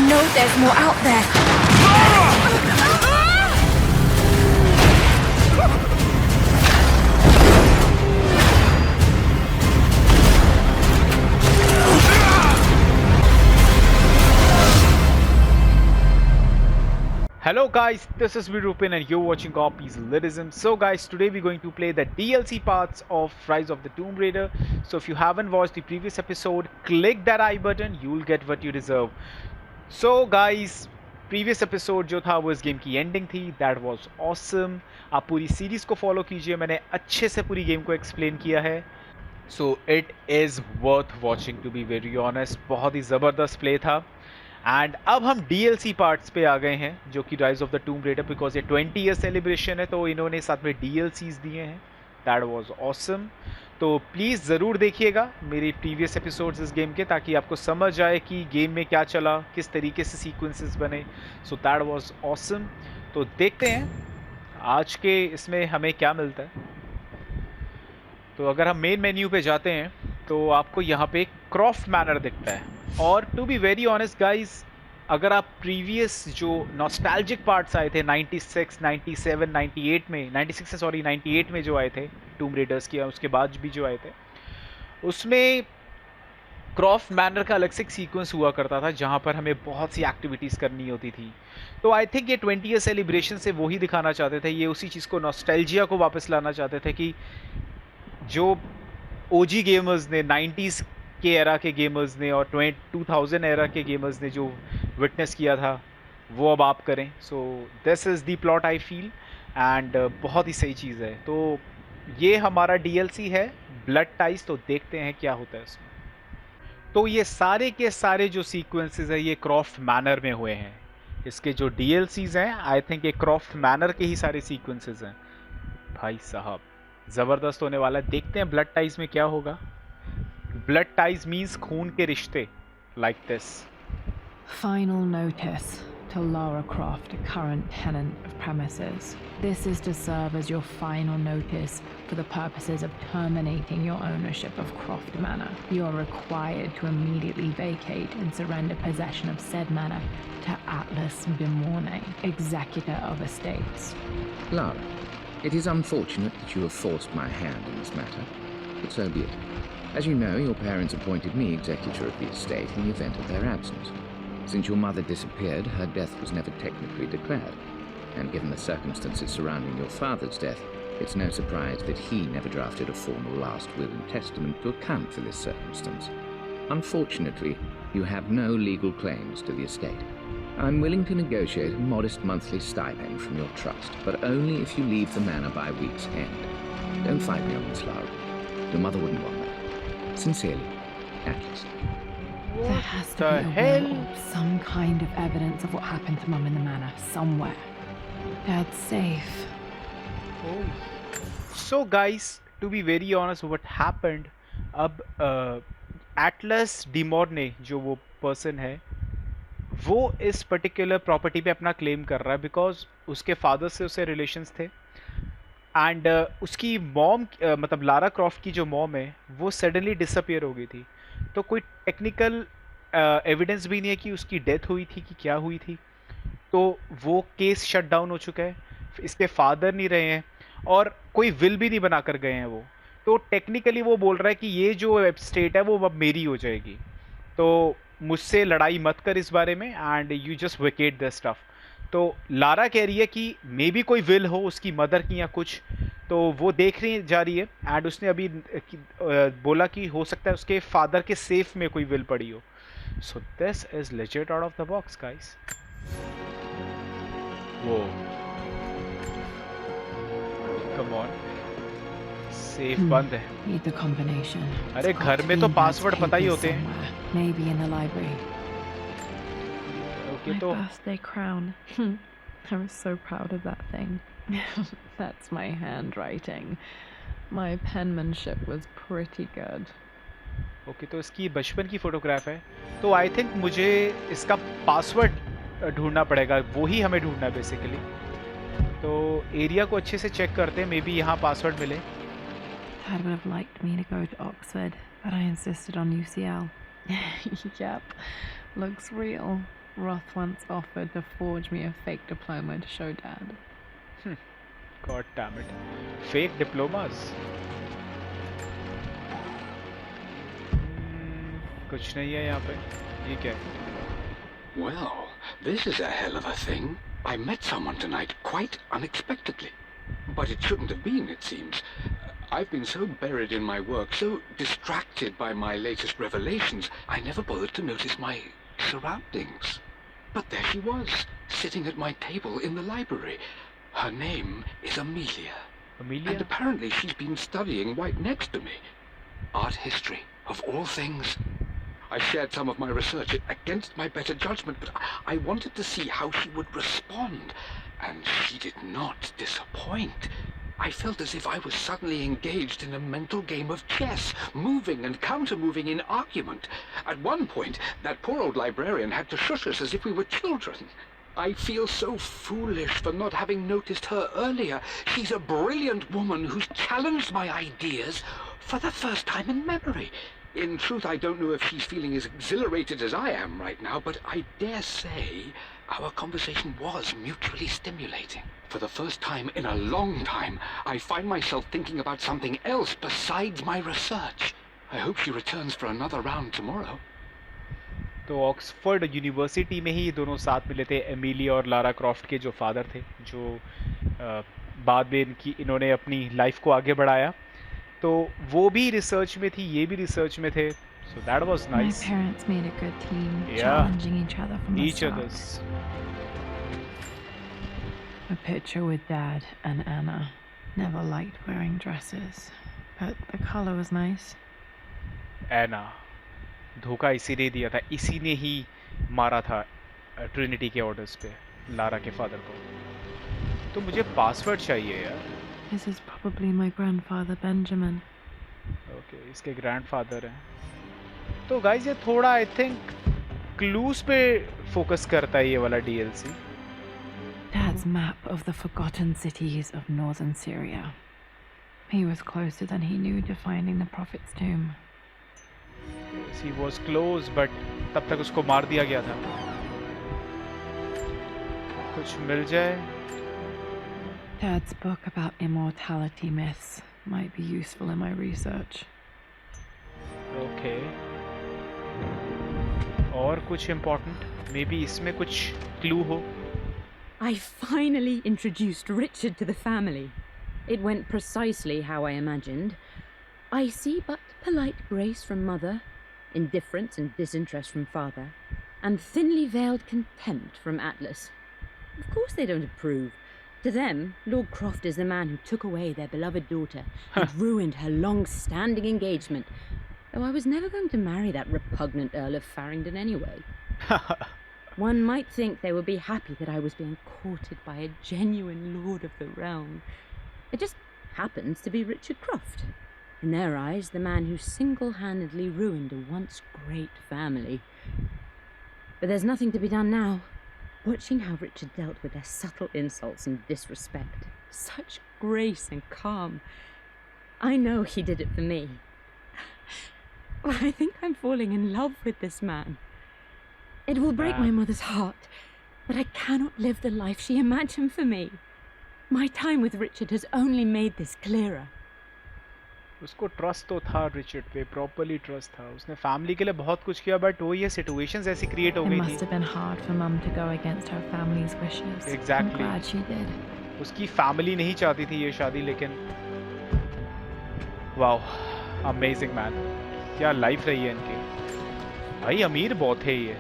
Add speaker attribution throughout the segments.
Speaker 1: know there's more out there.
Speaker 2: Hello guys, this is Rupin and you're watching ELITISM. So guys, today we're going to play the DLC parts of Rise of the Tomb Raider. So if you haven't watched the previous episode, click that I button, you'll get what you deserve. So guys, previous episode जो था वो इस game की ending थी. That was awesome. आप पूरी series को follow कीजिए, मैंने अच्छे से पूरी गेम को एक्सप्लेन किया है. So it is worth watching to be very honest. बहुत ही ज़बरदस्त प्ले था. एंड अब हम DLC पार्ट्स पे आ गए हैं जो कि rise of the टूम raider, because ये 20 ईयर सेलिब्रेशन है तो इन्होंने साथ में DLCs दिए हैं. That was awesome. तो प्लीज़ ज़रूर देखिएगा मेरी प्रीवियस एपिसोड्स इस गेम के, ताकि आपको समझ आए कि गेम में क्या चला, किस तरीके से सीक्वेंसेस बने. So that was awesome. तो देखते हैं आज के इसमें हमें क्या मिलता है. तो अगर हम मेन मेन्यू पे जाते हैं तो आपको यहाँ पे क्रॉफ्ट मैनर दिखता है. और to be very honest guys, अगर आप प्रीवियस जो नॉस्टैल्जिक पार्ट्स आए थे 96, 97, 98 में, 96 से सॉरी 98 में जो आए थे टूम रेडर्स की, उसके बाद भी जो आए थे, उसमें क्रॉफ्ट मैनर का अलग से एक सीक्वेंस हुआ करता था जहाँ पर हमें बहुत सी एक्टिविटीज़ करनी होती थी. तो आई थिंक ये 20 ईयर सेलिब्रेशन से वही दिखाना चाहते थे, ये उसी चीज़ को नॉस्टैल्जिया को वापस लाना चाहते थे कि जो OG गेमर्स ने 90s के एरा के गेमर्स ने और 2000 एरा के गेमर्स ने जो विटनेस किया था वो अब आप करें. So this is the plot I feel. And बहुत ही सही चीज़ है. तो ये हमारा DLC है ब्लड टाइज. तो देखते हैं क्या होता है इसमें. तो ये सारे के सारे जो सीक्वेंसेस है ये क्रॉफ्ट मैनर में हुए हैं. इसके जो DLCs हैं आई थिंक ये क्रॉफ्ट मैनर के ही सारे सीक्वेंसेस हैं. भाई साहब ज़बरदस्त होने वाला है. देखते हैं ब्लड टाइज में क्या होगा. Blood ties means खून के रिश्ते, like this.
Speaker 3: Final notice to Lara Croft, current tenant of premises. This is to serve as your final notice for the purposes of terminating your ownership of Croft Manor. You are required to immediately vacate and surrender possession of said manor to Atlas Bimorne, executor of estates.
Speaker 4: Lara, it is unfortunate that you have forced my hand in this matter, but so be it. As you know, your parents appointed me executor of the estate in the event of their absence. Since your mother disappeared, her death was never technically declared. And given the circumstances surrounding your father's death, it's no surprise that he never drafted a formal last will and testament to account for this circumstance. Unfortunately, you have no legal claims to the estate. I'm willing to negotiate a modest monthly stipend from your trust, but only if you leave the manor by week's end. Don't fight me on this, Lara. Your mother wouldn't want that. Sincerely, Atlas.
Speaker 3: There has to be a will or some kind of evidence of what happened to Mum in the manor somewhere. Dad's safe.
Speaker 2: Oh. So guys, to be very honest, what happened? अब Atlas Bimorne जो वो person है वो इस particular property पे अपना claim कर रहा है बिकॉज उसके फादर से उसे रिलेशंस थे. एंड उसकी मॉम मतलब लारा क्रॉफ्ट की जो मॉम है वो सडनली डिसअपियर हो गई थी. तो कोई टेक्निकल एविडेंस भी नहीं है कि उसकी डेथ हुई थी कि क्या हुई थी. तो वो केस शट डाउन हो चुका है. इसके फादर नहीं रहे हैं और कोई विल भी नहीं बना कर गए हैं वो. तो टेक्निकली वो बोल रहा है कि ये जो स्टेट है वो अब मेरी हो जाएगी. तो मुझसे लड़ाई मत कर इस बारे में and you just vacate the stuff. तो लारा कह रही है कि मे बी कोई विल हो उसकी मदर की या कुछ. तो वो देख रही जा रही है एंड उसने अभी बोला कि हो सकता है उसके फादर के सेफ में कोई विल पड़ी हो. So this is legit out of the box guys. वो कम ऑन, सेफ बंद है.
Speaker 3: Need the combination.
Speaker 2: अरे घर में तो पासवर्ड पता ही होते हैं.
Speaker 3: Maybe in the library.
Speaker 2: Okay
Speaker 3: My
Speaker 2: तो
Speaker 3: birthday crown. I was so proud of that thing. That's my handwriting. My penmanship was pretty good.
Speaker 2: Okay तो इसकी बचपन की फोटोग्राफ है. तो आई थिंक मुझे इसका पासवर्ड ढूंढना पड़ेगा. वो ही हमें ढूंढना है बेसिकली. तो एरिया को अच्छे से चेक करते हैं, मे बी यहाँ पासवर्ड मिले.
Speaker 3: Dad would have liked me to go to Oxford, but I insisted on UCL. Yep, looks real. Roth once offered to forge me a fake diploma to show Dad.
Speaker 2: God damn it. Fake diplomas. कुछ नहीं है यहाँ पे. ये क्या है?
Speaker 1: Well, this is a hell of a thing. I met someone tonight quite unexpectedly. But it shouldn't have been, it seems. I've been so buried in my work, so distracted by my latest revelations, I never bothered to notice my surroundings. But there she was, sitting at my table in the library. Her name is Amelia.
Speaker 2: Amelia?
Speaker 1: And apparently she's been studying right next to me. Art history, of all things. I shared some of my research against my better judgment, but I wanted to see how she would respond. And she did not disappoint. I felt as if I was suddenly engaged in a mental game of chess, moving and counter-moving in argument. At one point, that poor old librarian had to shush us as if we were children. I feel so foolish for not having noticed her earlier. She's a brilliant woman who's challenged my ideas for the first time in memory. In truth, I don't know if she's feeling as exhilarated as I am right now, but I dare say our conversation was mutually stimulating. For the first time in a long time, I find myself thinking about something else besides my research. I hope she returns for another round tomorrow.
Speaker 2: तो Oxford university में ही ये दोनों साथ मिले थे, Emily और Lara Croft के जो फादर थे, जो बाद में इन्होंने अपनी लाइफ को आगे बढ़ाया. तो वो भी रिसर्च में थी, ये भी रिसर्च में थे. So that was nice.
Speaker 3: My parents made a good team,
Speaker 2: Yeah.
Speaker 3: challenging each other from the
Speaker 2: Each
Speaker 3: start.
Speaker 2: other's.
Speaker 3: A picture with Dad and Anna. Never liked wearing dresses, but the color was nice.
Speaker 2: एना धोखा इसीने दिया था, इसी ने ही मारा था Trinity के orders पे Lara के फादर को. तो मुझे पासवर्ड चाहिए यार.
Speaker 3: This is probably my grandfather Benjamin.
Speaker 2: Okay, इसके ग्रैंडफादर हैं. तो गाइस ये थोड़ा आई थिंक क्लूज पे फोकस करता है ये वाला DLC.
Speaker 3: Dad's map of the forgotten cities of northern Syria. He was closer than he knew to finding the Prophet's tomb.
Speaker 2: Yes, he was close, but तब तक उसको मार दिया गया था. कुछ मिल जाए.
Speaker 3: Dad's book about immortality myths might be useful in my research.
Speaker 2: Okay. और कुछ important? Maybe इसमें कुछ clue हो.
Speaker 5: I finally introduced Richard to the family. It went precisely how I imagined. I see but polite grace from mother, indifference and disinterest from father, and thinly veiled contempt from Atlas. Of course they don't approve. To them, Lord Croft is the man who took away their beloved daughter and ruined her long-standing engagement, though I was never going to marry that repugnant Earl of Farringdon anyway. One might think they would be happy that I was being courted by a genuine lord of the realm. It just happens to be Richard Croft. In their eyes, the man who single-handedly ruined a once great family. But there's nothing to be done now. Watching how Richard dealt with their subtle insults and disrespect. Such grace and calm. I know he did it for me. I think I'm falling in love with this man. It will break my mother's heart, but I cannot live the life she imagined for me. My time with Richard has only made this clearer.
Speaker 2: उसको trust तो था Richard पे, properly trust था. उसने family के लिए बहुत कुछ किया, बट वो ये सिचुएशंस ऐसी क्रिएट हो
Speaker 3: It
Speaker 2: गई
Speaker 3: must
Speaker 2: थी.
Speaker 3: have been hard for Mum to go against her family's wishes.
Speaker 2: Exactly.
Speaker 3: I'm glad she did.
Speaker 2: उसकी फैमिली नहीं चाहती थी ये शादी, लेकिन वाओ, अमेजिंग मैन. क्या लाइफ रही है इनकी. भाई अमीर बहुत है ये.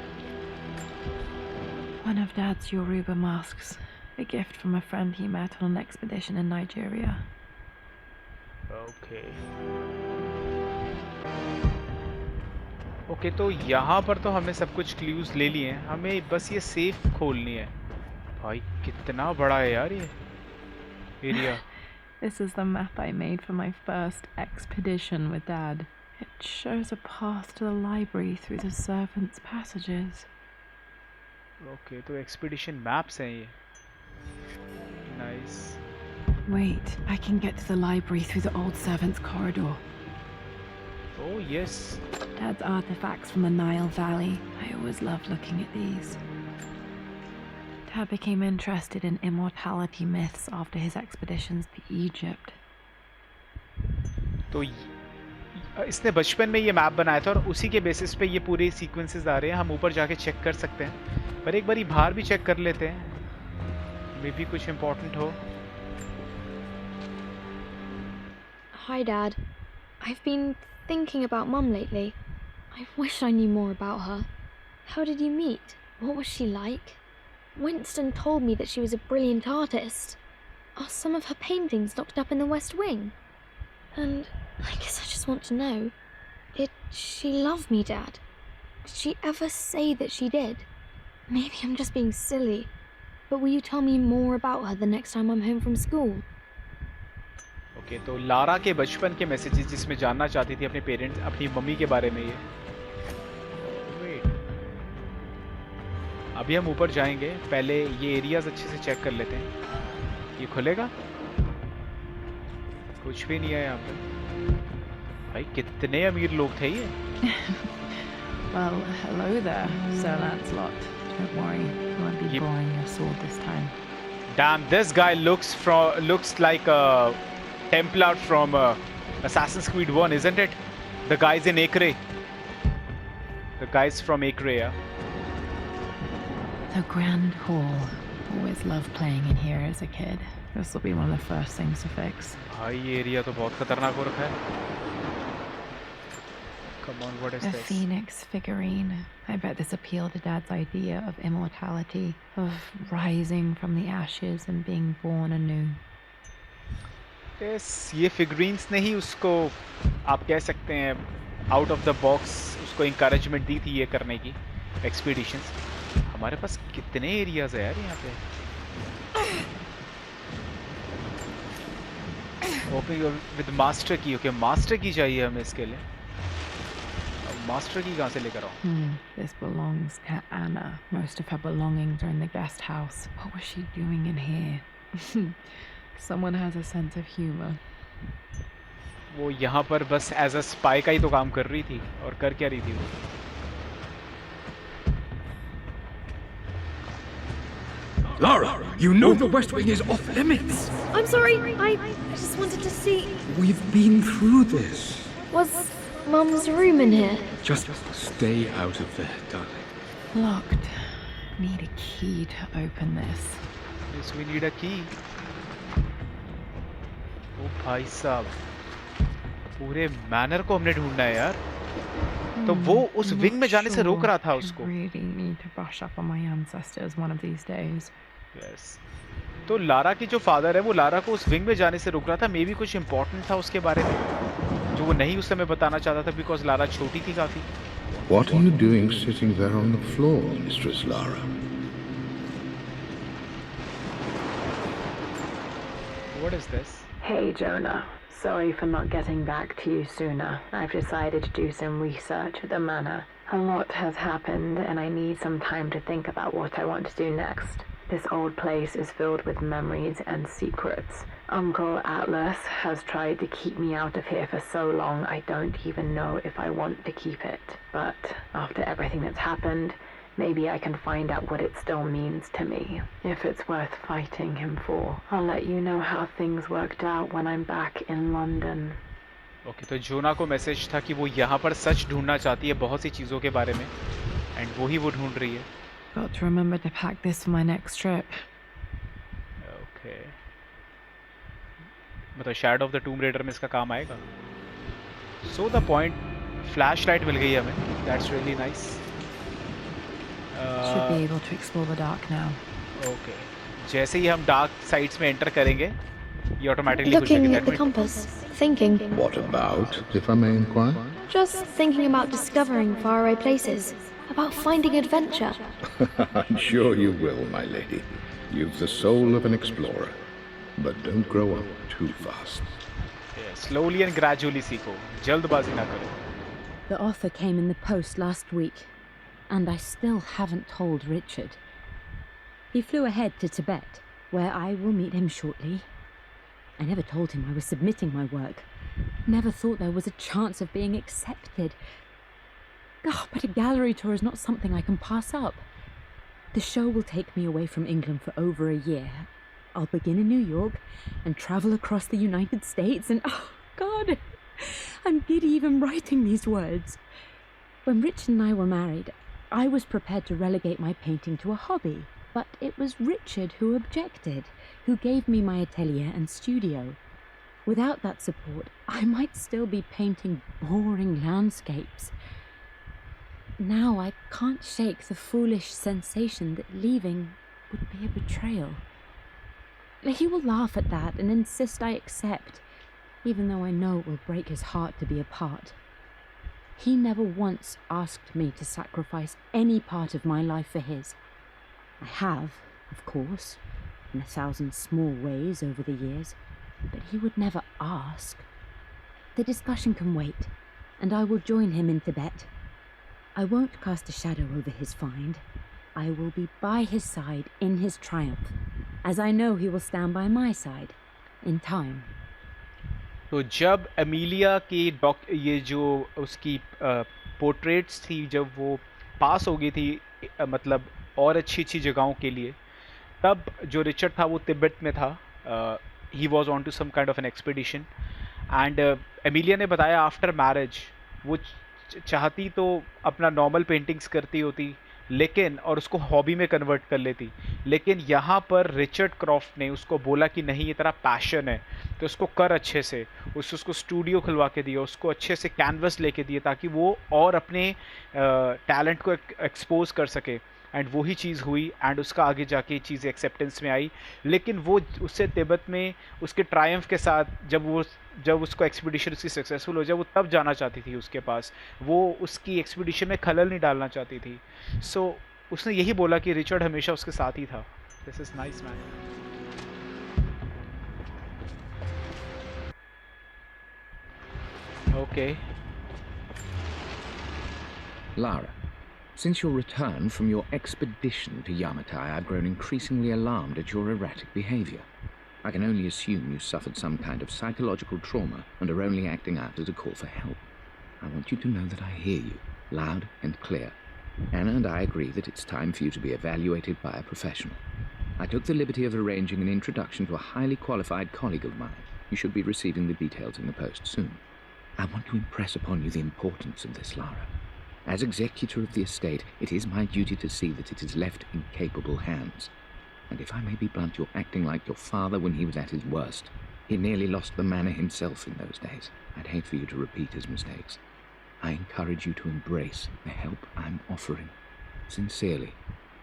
Speaker 3: One of Dad's Yoruba masks, a gift from a friend he met on an expedition in Nigeria.
Speaker 2: Okay okay, तो यहाँ पर तो हमने सब कुछ क्लूज ले लिए हैं. हमें बस ये सेफ खोलनी है. भाई कितना बड़ा है यार ये area.
Speaker 3: This is the map I made for my first expedition with Dad. It shows a path to the library through the servants' passages.
Speaker 2: Okay, तो एक्सपीडिशन मैप्स हैं ये. Nice.
Speaker 3: Wait, I can get to the library through the old servants' corridor.
Speaker 2: Oh yes.
Speaker 3: Dad's artifacts from the Nile Valley. I always loved looking at these. Dad became interested in immortality myths after his expeditions to Egypt.
Speaker 2: तो इसने बचपन में ये map बनाया था और उसी के बेसिस पे ये पूरे सीक्वेंसेस आ रहे हैं. हम ऊपर जाके चेक कर सकते हैं, पर एक बारी बाहर भी चेक कर लेते हैं, मे बी कुछ इम्पोर्टेंट हो.
Speaker 6: Hi, Dad. I've been thinking about Mum lately. I wish I knew more about her. How did you meet? What was she like? Winston told me that she was a brilliant artist. Are some of her paintings locked up in the West Wing? And I guess I just want to know, did she love me, Dad? Did she ever say that she did? Maybe I'm just being silly, but will you tell me more about her the next time I'm home from school?
Speaker 2: Okay, तो Lara के बचपन के messages जिसमें जानना चाहती थी अपने parents, अपनी मम्मी के बारे में. ये वेट, अभी हम ऊपर जाएंगे, पहले ये एरियाज अच्छे से चेक कर लेते हैं. ये खुलेगा? कुछ भी नहीं है यहाँ पे. भाई कितने अमीर लोग थे ये.
Speaker 3: Well, hello there, Sir Lancelot. Don't worry, you won't be borrowing your sword this time.
Speaker 2: Damn, this guy looks like a Templar from Assassin's Creed 1, isn't it? The guys in Acre. The guys from Acre, yeah.
Speaker 3: The Grand Hall. Always loved playing in here as a kid. This will be one of the first things to fix.
Speaker 2: भाई ये area तो बहुत खतरनाक हो रखा है. Come on, what is
Speaker 3: A
Speaker 2: this?
Speaker 3: phoenix figurine. I bet this appealed to Dad's idea of immortality, of rising from the ashes and being born anew.
Speaker 2: Yes, ये figurines ने ही उसको आप कह सकते हैं out of the box उसको encouragement दी थी ये करने की expeditions. हमारे पास कितने areas है यार यहाँ पे. Opening with master key. Okay, master key चाहिए हमें इसके लिए. Master key कहाँ से लेकर आओ?
Speaker 3: This belongs to Anna. Most of her belongings are in the guest house. What was she doing in here? Someone has a sense of humor.
Speaker 2: वो यहाँ पर बस as a spy का ही तो काम कर रही थी, और कर क्या रही थी वो?
Speaker 1: Lara, you know the West Wing is off limits.
Speaker 6: I'm sorry, I just wanted to see.
Speaker 1: We've been through this.
Speaker 6: Was Mum's room in here?
Speaker 1: Just stay out of there, darling.
Speaker 3: Locked. Need a key to open this.
Speaker 2: Yes, we need a key. ओ भाई साहब, पूरे manner को हमने ढूंढना है यार. तो वो उस विंग में जाने से रोक रहा था उसको.
Speaker 3: Really need to brush up on my ancestors one of these days.
Speaker 2: Yes. तो लारा की जो फादर है वो लारा को उस विंग में जाने से रोक रहा था. मे बी कुछ इम्पोर्टेंट था उसके बारे में जो वो नहीं उस समय बताना चाहता था, बिकॉज लारा छोटी थी काफी.
Speaker 7: What are you doing sitting there on the floor, Mistress Lara?
Speaker 2: What is this?
Speaker 3: Hey Jonah, sorry for not getting back to you sooner. I've decided to do some research at the manor. A lot has happened and I need some time to think about what I want to do next. This old place is filled with memories and secrets. Uncle Atlas has tried to keep me out of here for so long I don't even know if I want to keep it. But after everything that's happened, maybe I can find out what it still means to me. If it's worth fighting him for, I'll let you know how things worked out when I'm back in London.
Speaker 2: Okay, तो जोना को message था कि वो यहाँ पर सच ढूंढना चाहती है बहुत सी चीज़ों के बारे में, एंड वो ही वो ढूंढ रही है.
Speaker 3: Got to remember to pack this for my next trip.
Speaker 2: Okay. मतलब शैडो ऑफ द टूम रेडर में इसका काम आएगा. So the point, flashlight मिल गई हमें. That's really nice.
Speaker 3: Should be able to explore the dark now.
Speaker 2: Okay. जैसे ही हम dark sides में एंटर करेंगे, ये ऑटोमेटिकली खुल
Speaker 6: Looking
Speaker 2: जाएगी.
Speaker 6: at the compass, thinking.
Speaker 7: What about, if I may inquire?
Speaker 6: Just thinking about discovering faraway places, about finding adventure.
Speaker 7: I'm sure you will, my lady. You've the soul of an explorer. But don't grow up too fast.
Speaker 2: Slowly and gradually सीखो, जल्दबाजी ना करो.
Speaker 5: The author came in the post last week, and I still haven't told Richard. He flew ahead to Tibet, where I will meet him shortly. I never told him I was submitting my work. Never thought there was a chance of being accepted. Oh, but a gallery tour is not something I can pass up. The show will take me away from England for over a year. I'll begin in New York and travel across the United States and, oh God, I'm giddy even writing these words. When Richard and I were married, I was prepared to relegate my painting to a hobby, but it was Richard who objected, who gave me my atelier and studio. Without that support, I might still be painting boring landscapes. Now I can't shake the foolish sensation that leaving would be a betrayal. He will laugh at that and insist I accept, even though I know it will break his heart to be apart. He never once asked me to sacrifice any part of my life for his. I have, of course, in 1,000 small ways over the years, but he would never ask. The discussion can wait, and I will join him in Tibet. I won't cast a shadow over his find. I will be by his side in his triumph, as I know he will stand by my side, in time.
Speaker 2: तो जब Emilia की ये जो उसकी portraits थी, जब वो पास हो गई थी मतलब और अच्छी अच्छी जगहों के लिए, तब जो रिचर्ड था वो तिब्बत में था. He was on to some kind of an expedition and Emilia ने बताया आफ्टर मैरिज वो चाहती तो अपना नॉर्मल पेंटिंग्स करती होती, लेकिन और उसको हॉबी में कन्वर्ट कर लेती, लेकिन यहाँ पर रिचर्ड क्रॉफ्ट ने उसको बोला कि नहीं ये तेरा पैशन है तो उसको कर अच्छे से. उसको स्टूडियो खुलवा के दिया, उसको अच्छे से कैनवस लेके दिए ताकि वो और अपने टैलेंट को एक्सपोज कर सके. एंड वही चीज़ हुई एंड उसका आगे जाके चीज़ एक्सेप्टेंस में आई. लेकिन वो उससे तिब्बत में उसके ट्रायम्फ के साथ जब उसको एक्सपीडिशन उसकी सक्सेसफुल हो जाए, वो तब जाना चाहती थी उसके पास. वो उसकी एक्सपीडिशन में खलल नहीं डालना चाहती थी. सो उसने यही बोला कि रिचर्ड हमेशा उसके साथ ही था. This is nice man. Okay.
Speaker 4: Lara, since your return from your expedition to Yamatai, I've grown increasingly alarmed at your erratic behavior. I can only assume you suffered some kind of psychological trauma and are only acting out as a call for help. I want you to know that I hear you, loud and clear. Anna and I agree that it's time for you to be evaluated by a professional. I took the liberty of arranging an introduction to a highly qualified colleague of mine. You should be receiving the details in the post soon. I want to impress upon you the importance of this, Lara. As executor of the estate, it is my duty to see that it is left in capable hands. And if I may be blunt, you're acting like your father when he was at his worst. He nearly lost the manor himself in those days. I'd hate for you to repeat his mistakes. I encourage you to embrace the help I'm offering. Sincerely,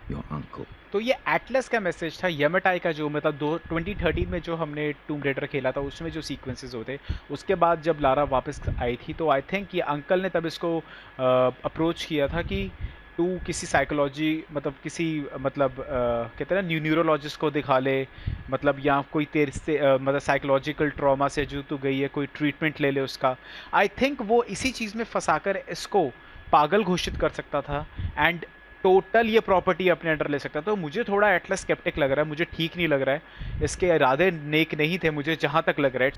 Speaker 4: your uncle.
Speaker 2: तो ये Atlas का message था. यमाटाई का जो मतलब 2013 में जो हमने टूम रेडर खेला था उसमें जो सीक्वेंसेस होते, उसके बाद जब लारा वापस आई थी तो आई थिंक ये अंकल ने तब इसको अप्रोच किया था कि तू किसी साइकोलॉजी मतलब किसी मतलब कहते हैं ना न्यूरोलॉजिस्ट को दिखा ले, मतलब या कोई तेरे से मतलब साइकोलॉजिकल ट्रॉमा से जो तू गई है कोई ट्रीटमेंट ले ले उसका. आई थिंक वो इसी चीज़ में फंसाकर इसको पागल घोषित कर सकता था एंड टोटल ये प्रॉपर्टी अपने अंडर ले सकता. तो मुझे थोड़ा एटलस स्केप्टिक लग रहा है, मुझे ठीक नहीं लग रहा है. इसके इरादे नेक नहीं थे मुझे जहाँ तक लग रहा है.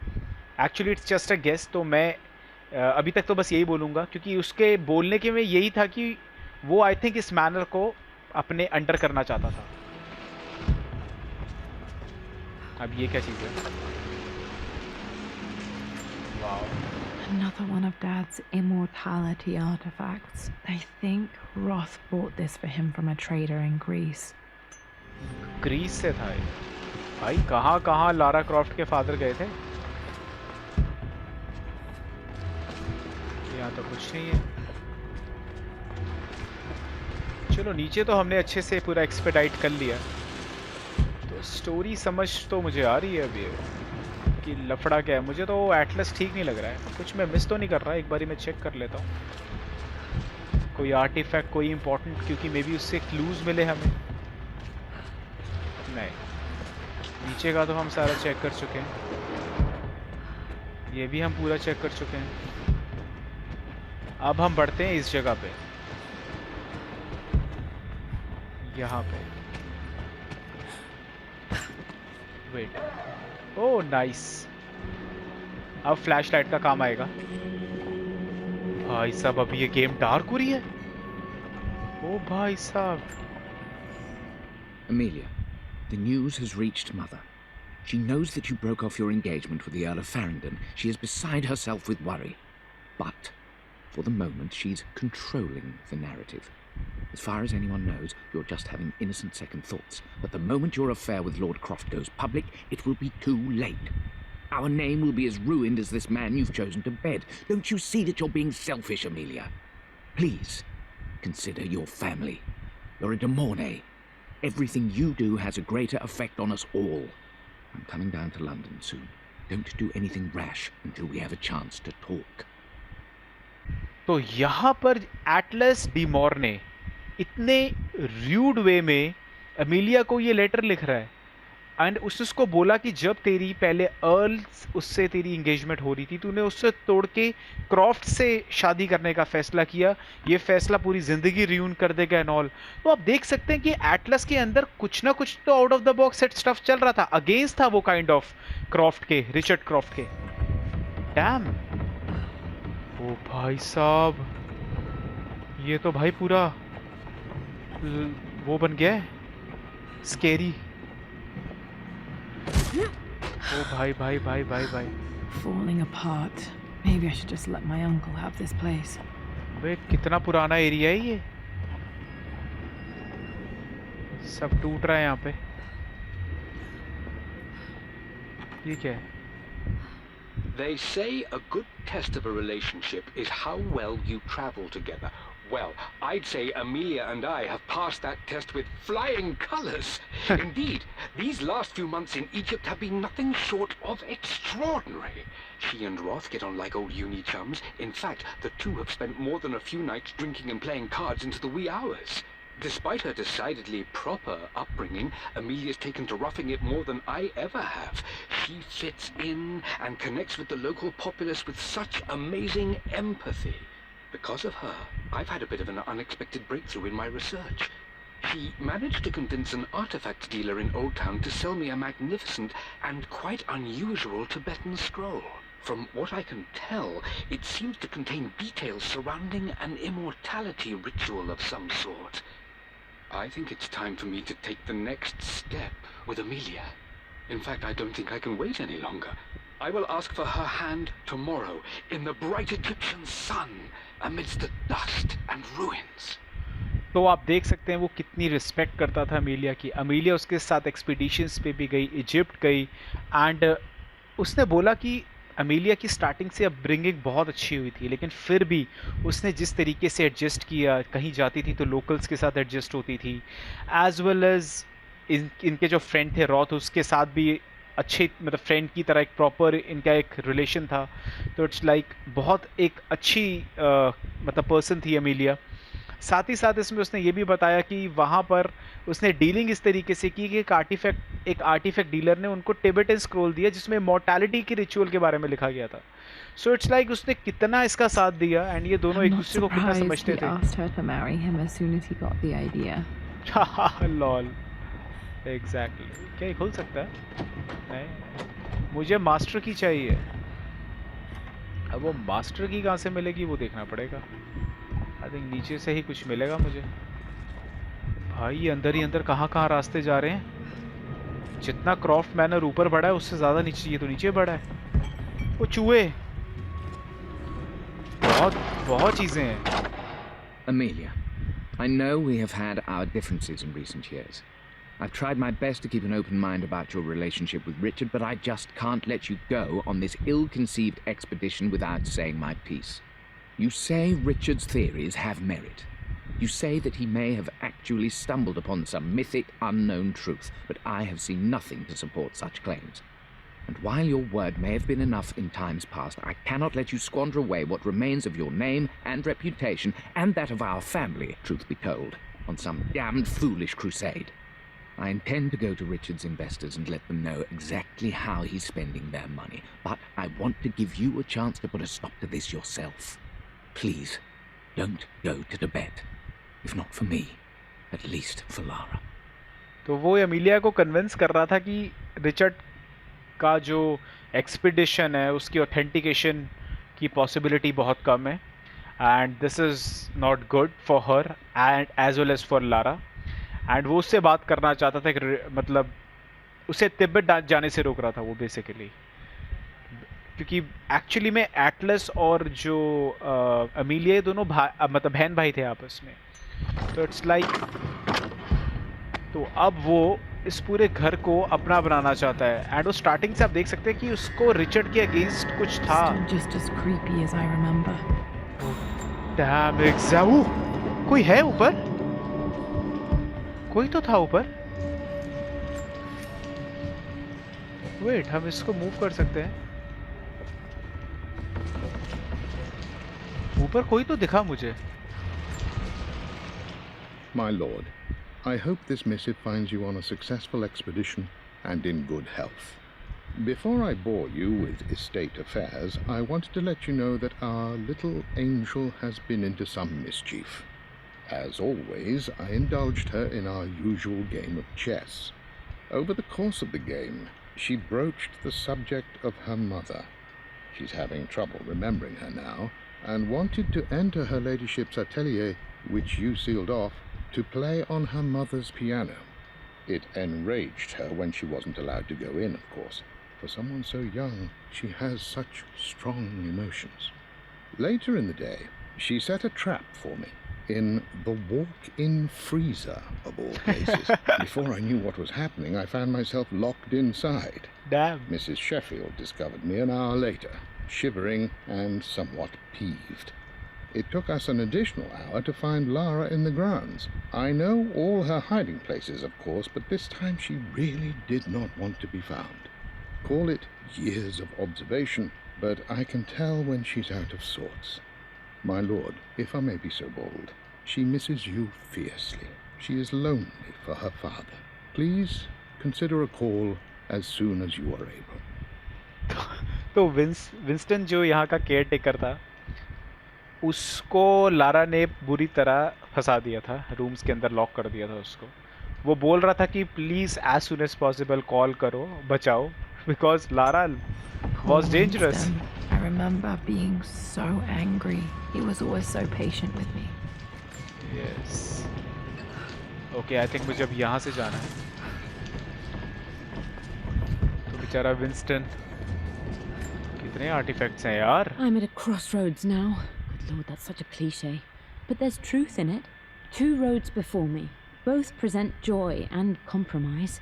Speaker 2: Actually it's just a guess. तो मैं अभी तक तो बस यही बोलूँगा क्योंकि उसके बोलने के में यही था कि वो आई थिंक इस मैनर को अपने अंडर करना चाहता था. अब ये क्या चीज़ है? Wow.
Speaker 3: Another one of Dad's immortality artifacts. I think Roth bought this for him from a trader in Greece.
Speaker 2: Greece से था ये. भाई कहाँ कहाँ लारा क्रॉफ्ट के फादर गए थे. यहाँ तो कुछ नहीं है. चलो नीचे तो हमने अच्छे से पूरा एक्सपेडाइट कर लिया. तो स्टोरी समझ तो मुझे आ रही है अभी कि लफड़ा क्या है. मुझे तो एटलस ठीक नहीं लग रहा है. कुछ मैं मिस तो नहीं कर रहा. एक बारी मैं चेक कर लेता हूँ कोई आर्टिफैक्ट कोई इंपॉर्टेंट, क्योंकि मे बी उससे क्लूज मिले हमें. नहीं, नीचे का तो हम सारा चेक कर चुके हैं. ये भी हम पूरा चेक कर चुके हैं. अब हम बढ़ते हैं इस जगह पे, यहाँ पे. वेट. Oh nice. अब फ्लैश लाइट का काम आएगा. भाई साहब अभी ये गेम डार्क हो रही है. ओ भाई साहब
Speaker 4: Amelia, the news has reached Mother. She knows that you broke off your engagement with the Earl of Farringdon. She is beside herself with worry. But, for the moment, she's controlling the narrative. As far as anyone knows, you're just having innocent second thoughts. But the moment your affair with Lord Croft goes public, it will be too late. Our name will be as ruined as this man you've chosen to bed. Don't you see that you're being selfish, Amelia? Please, consider your family. You're a de Mornay. Everything you do has a greater effect on us all. I'm coming down to London soon. Don't do anything rash until we have a chance to talk.
Speaker 2: तो यहाँ पर Atlas D Morne इतने rude वे में Amelia को ये letter लिख रहा है एंड उसने उसको बोला कि जब तेरी पहले अर्ल उससे तेरी इंगेजमेंट हो रही थी तूने उससे तोड़ के क्रॉफ्ट से शादी करने का फैसला किया, ये फैसला पूरी ज़िंदगी रियून कर देगा एंड ऑल। तो आप देख सकते हैं कि एटलस के अंदर कुछ ना कुछ तो out of the box set stuff चल रहा था, अगेंस्ट था वो काइंड ऑफ क्रॉफ्ट के, रिचर्ड क्रॉफ्ट के। डैम, ओ भाई साहब, ये तो भाई पूरा वो बन गया है, scary. Oh, bye, bye, bye, bye, bye.
Speaker 3: Falling apart. Maybe I should just let my uncle have this place.
Speaker 2: अबे कितना पुराना एरिया है ये, सब टूट रहा है यहाँ पे। ये क्या है?
Speaker 1: They say a good test of a relationship is how well you travel together. Well, I'd say Amelia and I have passed that test with flying colors. Indeed, these last few months in Egypt have been nothing short of extraordinary. She and Roth get on like old uni chums. In fact, the two have spent more than a few nights drinking and playing cards into the wee hours. Despite her decidedly proper upbringing, Amelia's taken to roughing it more than I ever have. She fits in and connects with the local populace with such amazing empathy. Because of her, I've had a bit of an unexpected breakthrough in my research. She managed to convince an artifact dealer in Old Town to sell me a magnificent and quite unusual Tibetan scroll. From what I can tell, it seems to contain details surrounding an immortality ritual of some sort. I think it's time for me to take the next step with Amelia. In fact, I don't think I can wait any longer. I will ask for her hand tomorrow in the bright Egyptian sun amidst the dust and ruins.
Speaker 2: तो आप देख सकते हैं वो कितनी respect करता था Amelia की। अमीलिया उसके साथ एक्सपीडिशंस पे भी गई, इजिप्ट गई, एंड उसने बोला कि अमीलिया की स्टार्टिंग से अपब्रिंगिंग बहुत अच्छी हुई थी, लेकिन फिर भी उसने जिस तरीके से एडजस्ट किया, कहीं जाती थी तो लोकल्स के साथ एडजस्ट होती थी, एज वेल एज इनके जो फ्रेंड थे रॉथ, उसके साथ भी अच्छे, मतलब फ्रेंड की तरह एक प्रॉपर इनका एक रिलेशन था। तो इट्स लाइक बहुत एक अच्छी मतलब पर्सन थी अमीलिया। साथ ही साथ इसमें उसने ये भी बताया कि वहाँ पर उसने डीलिंग इस तरीके से की कि एक आर्टिफैक्ट डीलर ने उनको टिबेटन स्क्रोल दिया जिसमें मॉर्टैलिटी के रिचुअल के बारे में लिखा गया था। सो इट्स लाइक उसने कितना इसका साथ दिया, एंड ये दोनों एक दूसरे को कितना समझते थे। Lol, exactly. क्या खुल सकता है? नहीं, मुझे मास्टर की चाहिए। अब वो मास्टर की कहाँ से मिलेगी वो देखना पड़ेगा। आई थिंक नीचे से ही कुछ मिलेगा मुझे। भाई ये अंदर ही अंदर कहाँ कहाँ रास्ते जा रहे हैं। जितना क्रॉफ्ट मैनर ऊपर बढ़ा है उससे ज़्यादा नीचे, ये तो नीचे बढ़ा है। वो चूहे, बहुत चीज़ें हैं।
Speaker 4: Amelia, I know we have had our differences in recent years. I've tried my best to keep an open mind about your relationship with Richard, but I just can't let you go on this ill-conceived expedition without saying my piece. You say Richard's theories have merit. You say that he may have actually stumbled upon some mythic, unknown truth, but I have seen nothing to support such claims. And while your word may have been enough in times past, I cannot let you squander away what remains of your name and reputation, and that of our family, truth be told, on some damned foolish crusade. I intend to go to Richard's investors and let them know exactly how he's spending their money, but I want to give you a chance to put a stop to this yourself. Please, don't go to Tibet. If not for me, at least for Lara.
Speaker 2: तो वो Amelia को convince कर रहा था कि Richard का जो expedition है उसकी ऑथेंटिकेशन की पॉसिबिलिटी बहुत कम है, and this is not good for her and as well as for Lara. And वो उससे बात करना चाहता था मतलब उसे तिब्बत जाने से रोक रहा था वो बेसिकली, क्योंकि एक्चुअली में एटलस और जो अमीलिया दोनों मतलब बहन भाई थे आपस में। तो इट्स लाइक तो अब वो इस पूरे घर को अपना बनाना चाहता है। एंड वो स्टार्टिंग से आप देख सकते हैं कि उसको रिचर्ड के अगेंस्ट कुछ था।
Speaker 3: Just as creepy as I remember.
Speaker 2: Dam exactly, कोई है ऊपर, कोई तो था ऊपर। वेट, हम इसको मूव कर सकते हैं। ऊपर कोई तो दिखा मुझे।
Speaker 7: My lord, I hope this missive finds you on a successful expedition and in good health. Before I bore you with estate affairs, I wanted to let you know that our little angel has been into some mischief. As always, I indulged her in our usual game of chess. Over the course of the game, she broached the subject of her mother. She's having trouble remembering her now, and wanted to enter her ladyship's atelier, which you sealed off, to play on her mother's piano. It enraged her when she wasn't allowed to go in, of course. For someone so young, she has such strong emotions. Later in the day, she set a trap for me in the walk-in freezer, of all places. Before I knew what was happening, I found myself locked inside.
Speaker 2: Damn.
Speaker 7: Mrs. Sheffield discovered me an hour later, shivering and somewhat peeved. It took us an additional hour to find Lara in the grounds. I know all her hiding places, of course, but this time she really did not want to be found. Call it years of observation, but I can tell when she's out of sorts. My lord, if I may be so bold, she misses you fiercely. She is lonely for her father. Please consider a call as soon as you are able.
Speaker 2: तो Winston जो यहाँ का care taker था, उसको Lara ने बुरी तरह फंसा दिया था, रूम्स के अंदर लॉक कर दिया था उसको। वो बोल रहा था कि please as soon as possible call करो, बचाओ, because Lara was dangerous.
Speaker 3: I remember being so angry. He was always so patient with me.
Speaker 2: Yes. Okay, I think मुझे अब यहाँ से जाना है। तो बेचारा विंस्टन, कितने आर्टिफैक्ट्स हैं यार।
Speaker 5: I'm at a crossroads now. Good Lord, that's such a cliche. But there's truth in it. Two roads before me. Both present joy and compromise.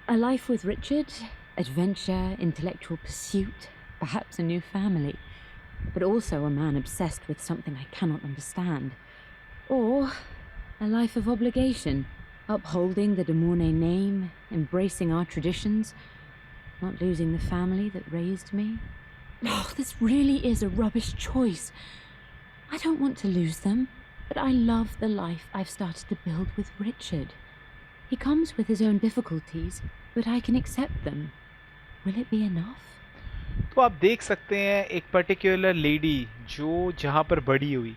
Speaker 5: A life with Richard, adventure, intellectual pursuit, perhaps a new family. But also a man obsessed with something I cannot understand. Or a life of obligation, upholding the De Mornay name, embracing our traditions, not losing the family that raised me. Oh, this really is a rubbish choice. I don't want to lose them, but I love the life I've started to build with Richard. He comes with his own difficulties, but I can accept them. Will it be enough?
Speaker 2: तो आप देख सकते हैं एक particular lady जो जहाँ पर बड़ी हुई,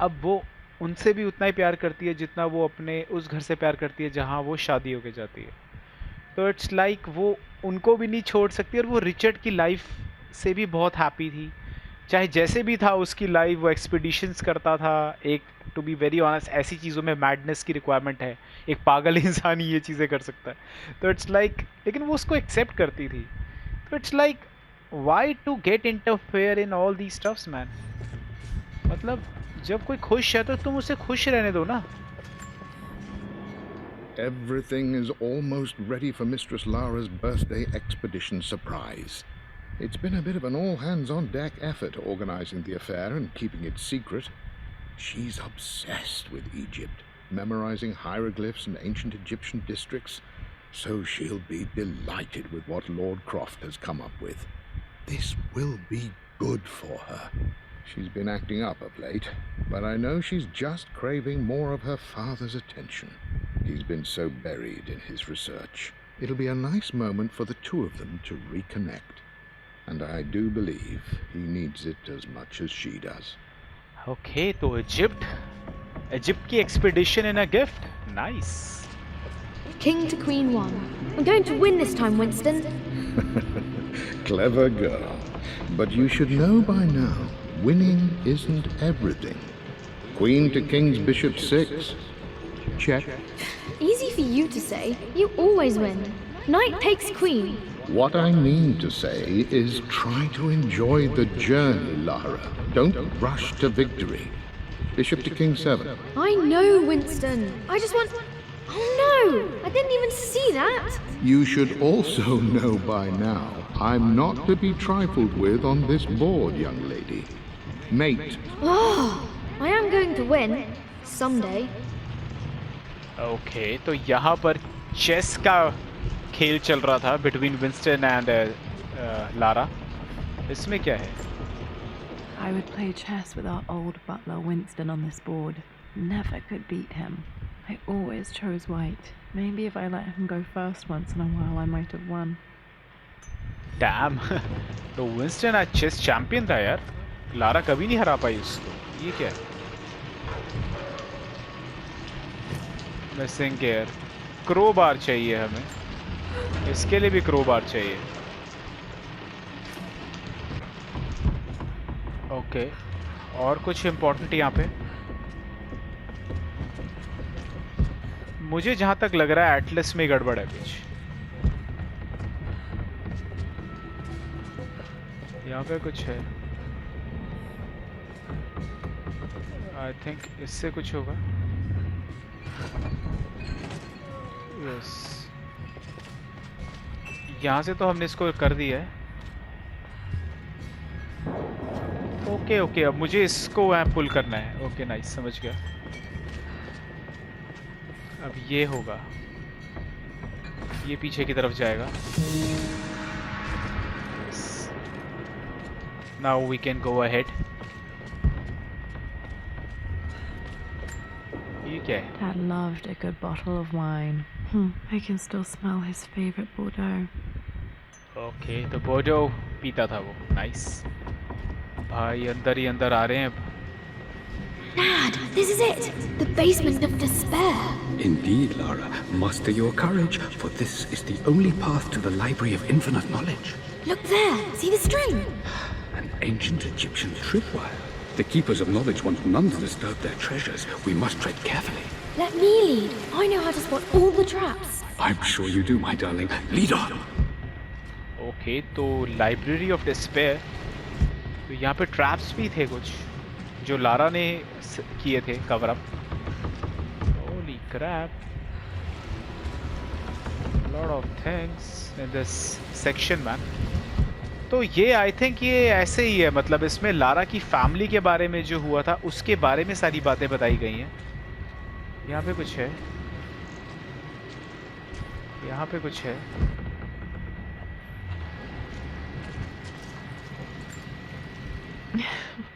Speaker 2: अब वो उनसे भी उतना ही प्यार करती है जितना वो अपने उस घर से प्यार करती है जहाँ वो शादी होके जाती है। तो इट्स लाइक वो उनको भी नहीं छोड़ सकती, और वो रिचर्ड की लाइफ से भी बहुत हैप्पी थी, चाहे जैसे भी था उसकी लाइफ। वो एक्सपीडिशंस करता था। एक टू बी वेरी ऑनेस्ट, ऐसी चीज़ों में मैडनेस की रिक्वायरमेंट है, एक पागल इंसान ही ये चीज़ें कर सकता है। तो इट्स लाइक लेकिन वो उसको एक्सेप्ट करती थी। तो it's like why to get interfere in all the stuffs man. मतलब जब कोई खुश है तो तुम उसे खुश रहने दो ना।
Speaker 7: Everything is almost ready for Mistress Lara's birthday expedition surprise. It's been a bit of an all-hands-on-deck effort organizing the affair and keeping it secret. She's obsessed with Egypt, memorizing hieroglyphs and ancient Egyptian districts, so she'll be delighted with what Lord Croft has come up with. This will be good for her. She's been acting up of late, but I know she's just craving more of her father's attention. He's been so buried in his research. It'll be a nice moment for the two of them to reconnect. And I do believe he needs it as much as she does.
Speaker 2: Okay, तो Egypt की expedition in a gift. Nice.
Speaker 6: King to Queen 1. I'm going to win this time, Winston.
Speaker 7: Clever girl. But you should know by now, winning isn't everything. Queen to King's Bishop 6. check.
Speaker 6: Easy for you to say. You always win. Knight takes queen.
Speaker 7: What I mean to say is try to enjoy the journey, Lara. Don't rush to victory. Bishop to king 7.
Speaker 6: I know, Winston. I just want... Oh no! I didn't even see that!
Speaker 7: You should also know by now, I'm not to be trifled with on this board, young lady. Mate.
Speaker 6: Oh, I am going to win. Someday.
Speaker 2: Okay, तो यहाँ पर chess का खेल चल रहा था between Winston and Lara. इसमें क्या है?
Speaker 3: I would play chess with our old butler Winston on this board. Never could beat him. I always chose white. Maybe if I let him go first once in a while, I might have won.
Speaker 2: Damn. तो Winston आज chess champion था यार. Lara कभी नहीं हरा पाई उसको. ये क्या है? Missing gear. Crowbar चाहिए हमें. इसके लिए भी crowbar चाहिए. Okay. और कुछ important यहाँ पे? मुझे जहाँ तक लग रहा है एटलस में गड़बड़ है कुछ. यहाँ पे कुछ है. आई थिंक इससे कुछ होगा. यस. यहाँ से तो हमने इसको कर दिया है. ओके ओके, अब मुझे इसको पुल करना है. ओके नाइस, समझ गया. अब ये होगा, ये पीछे की तरफ जाएगा. Now we can go ahead. ये क्या है?
Speaker 3: Dad loved a good bottle of wine. I can still smell his favorite Bordeaux.
Speaker 2: Okay, तो बोर्डो पीता था वो. नाइस. भाई अंदर ही अंदर आ रहे हैं अब.
Speaker 6: Dad, this is it! The basement of despair!
Speaker 1: Indeed, Lara. Muster your courage, for this is the only path to the Library of Infinite Knowledge.
Speaker 6: Look there! See the string?
Speaker 1: An ancient Egyptian tripwire. The Keepers of Knowledge want none to disturb their treasures. We must tread carefully.
Speaker 6: Let me lead. I know how to spot all the traps.
Speaker 1: I'm sure you do, my darling. Lead on!
Speaker 2: Okay, तो library of despair. तो यहाँ पे traps भी थे कुछ जो Lara ने किए थे cover up. Holy crap, lot of things in this section man. तो ये आई थिंक ये ऐसे ही है, मतलब इसमें लारा की फैमिली के बारे में जो हुआ था उसके बारे में सारी बातें बताई गई हैं. यहाँ पे कुछ है, यहाँ पे कुछ है.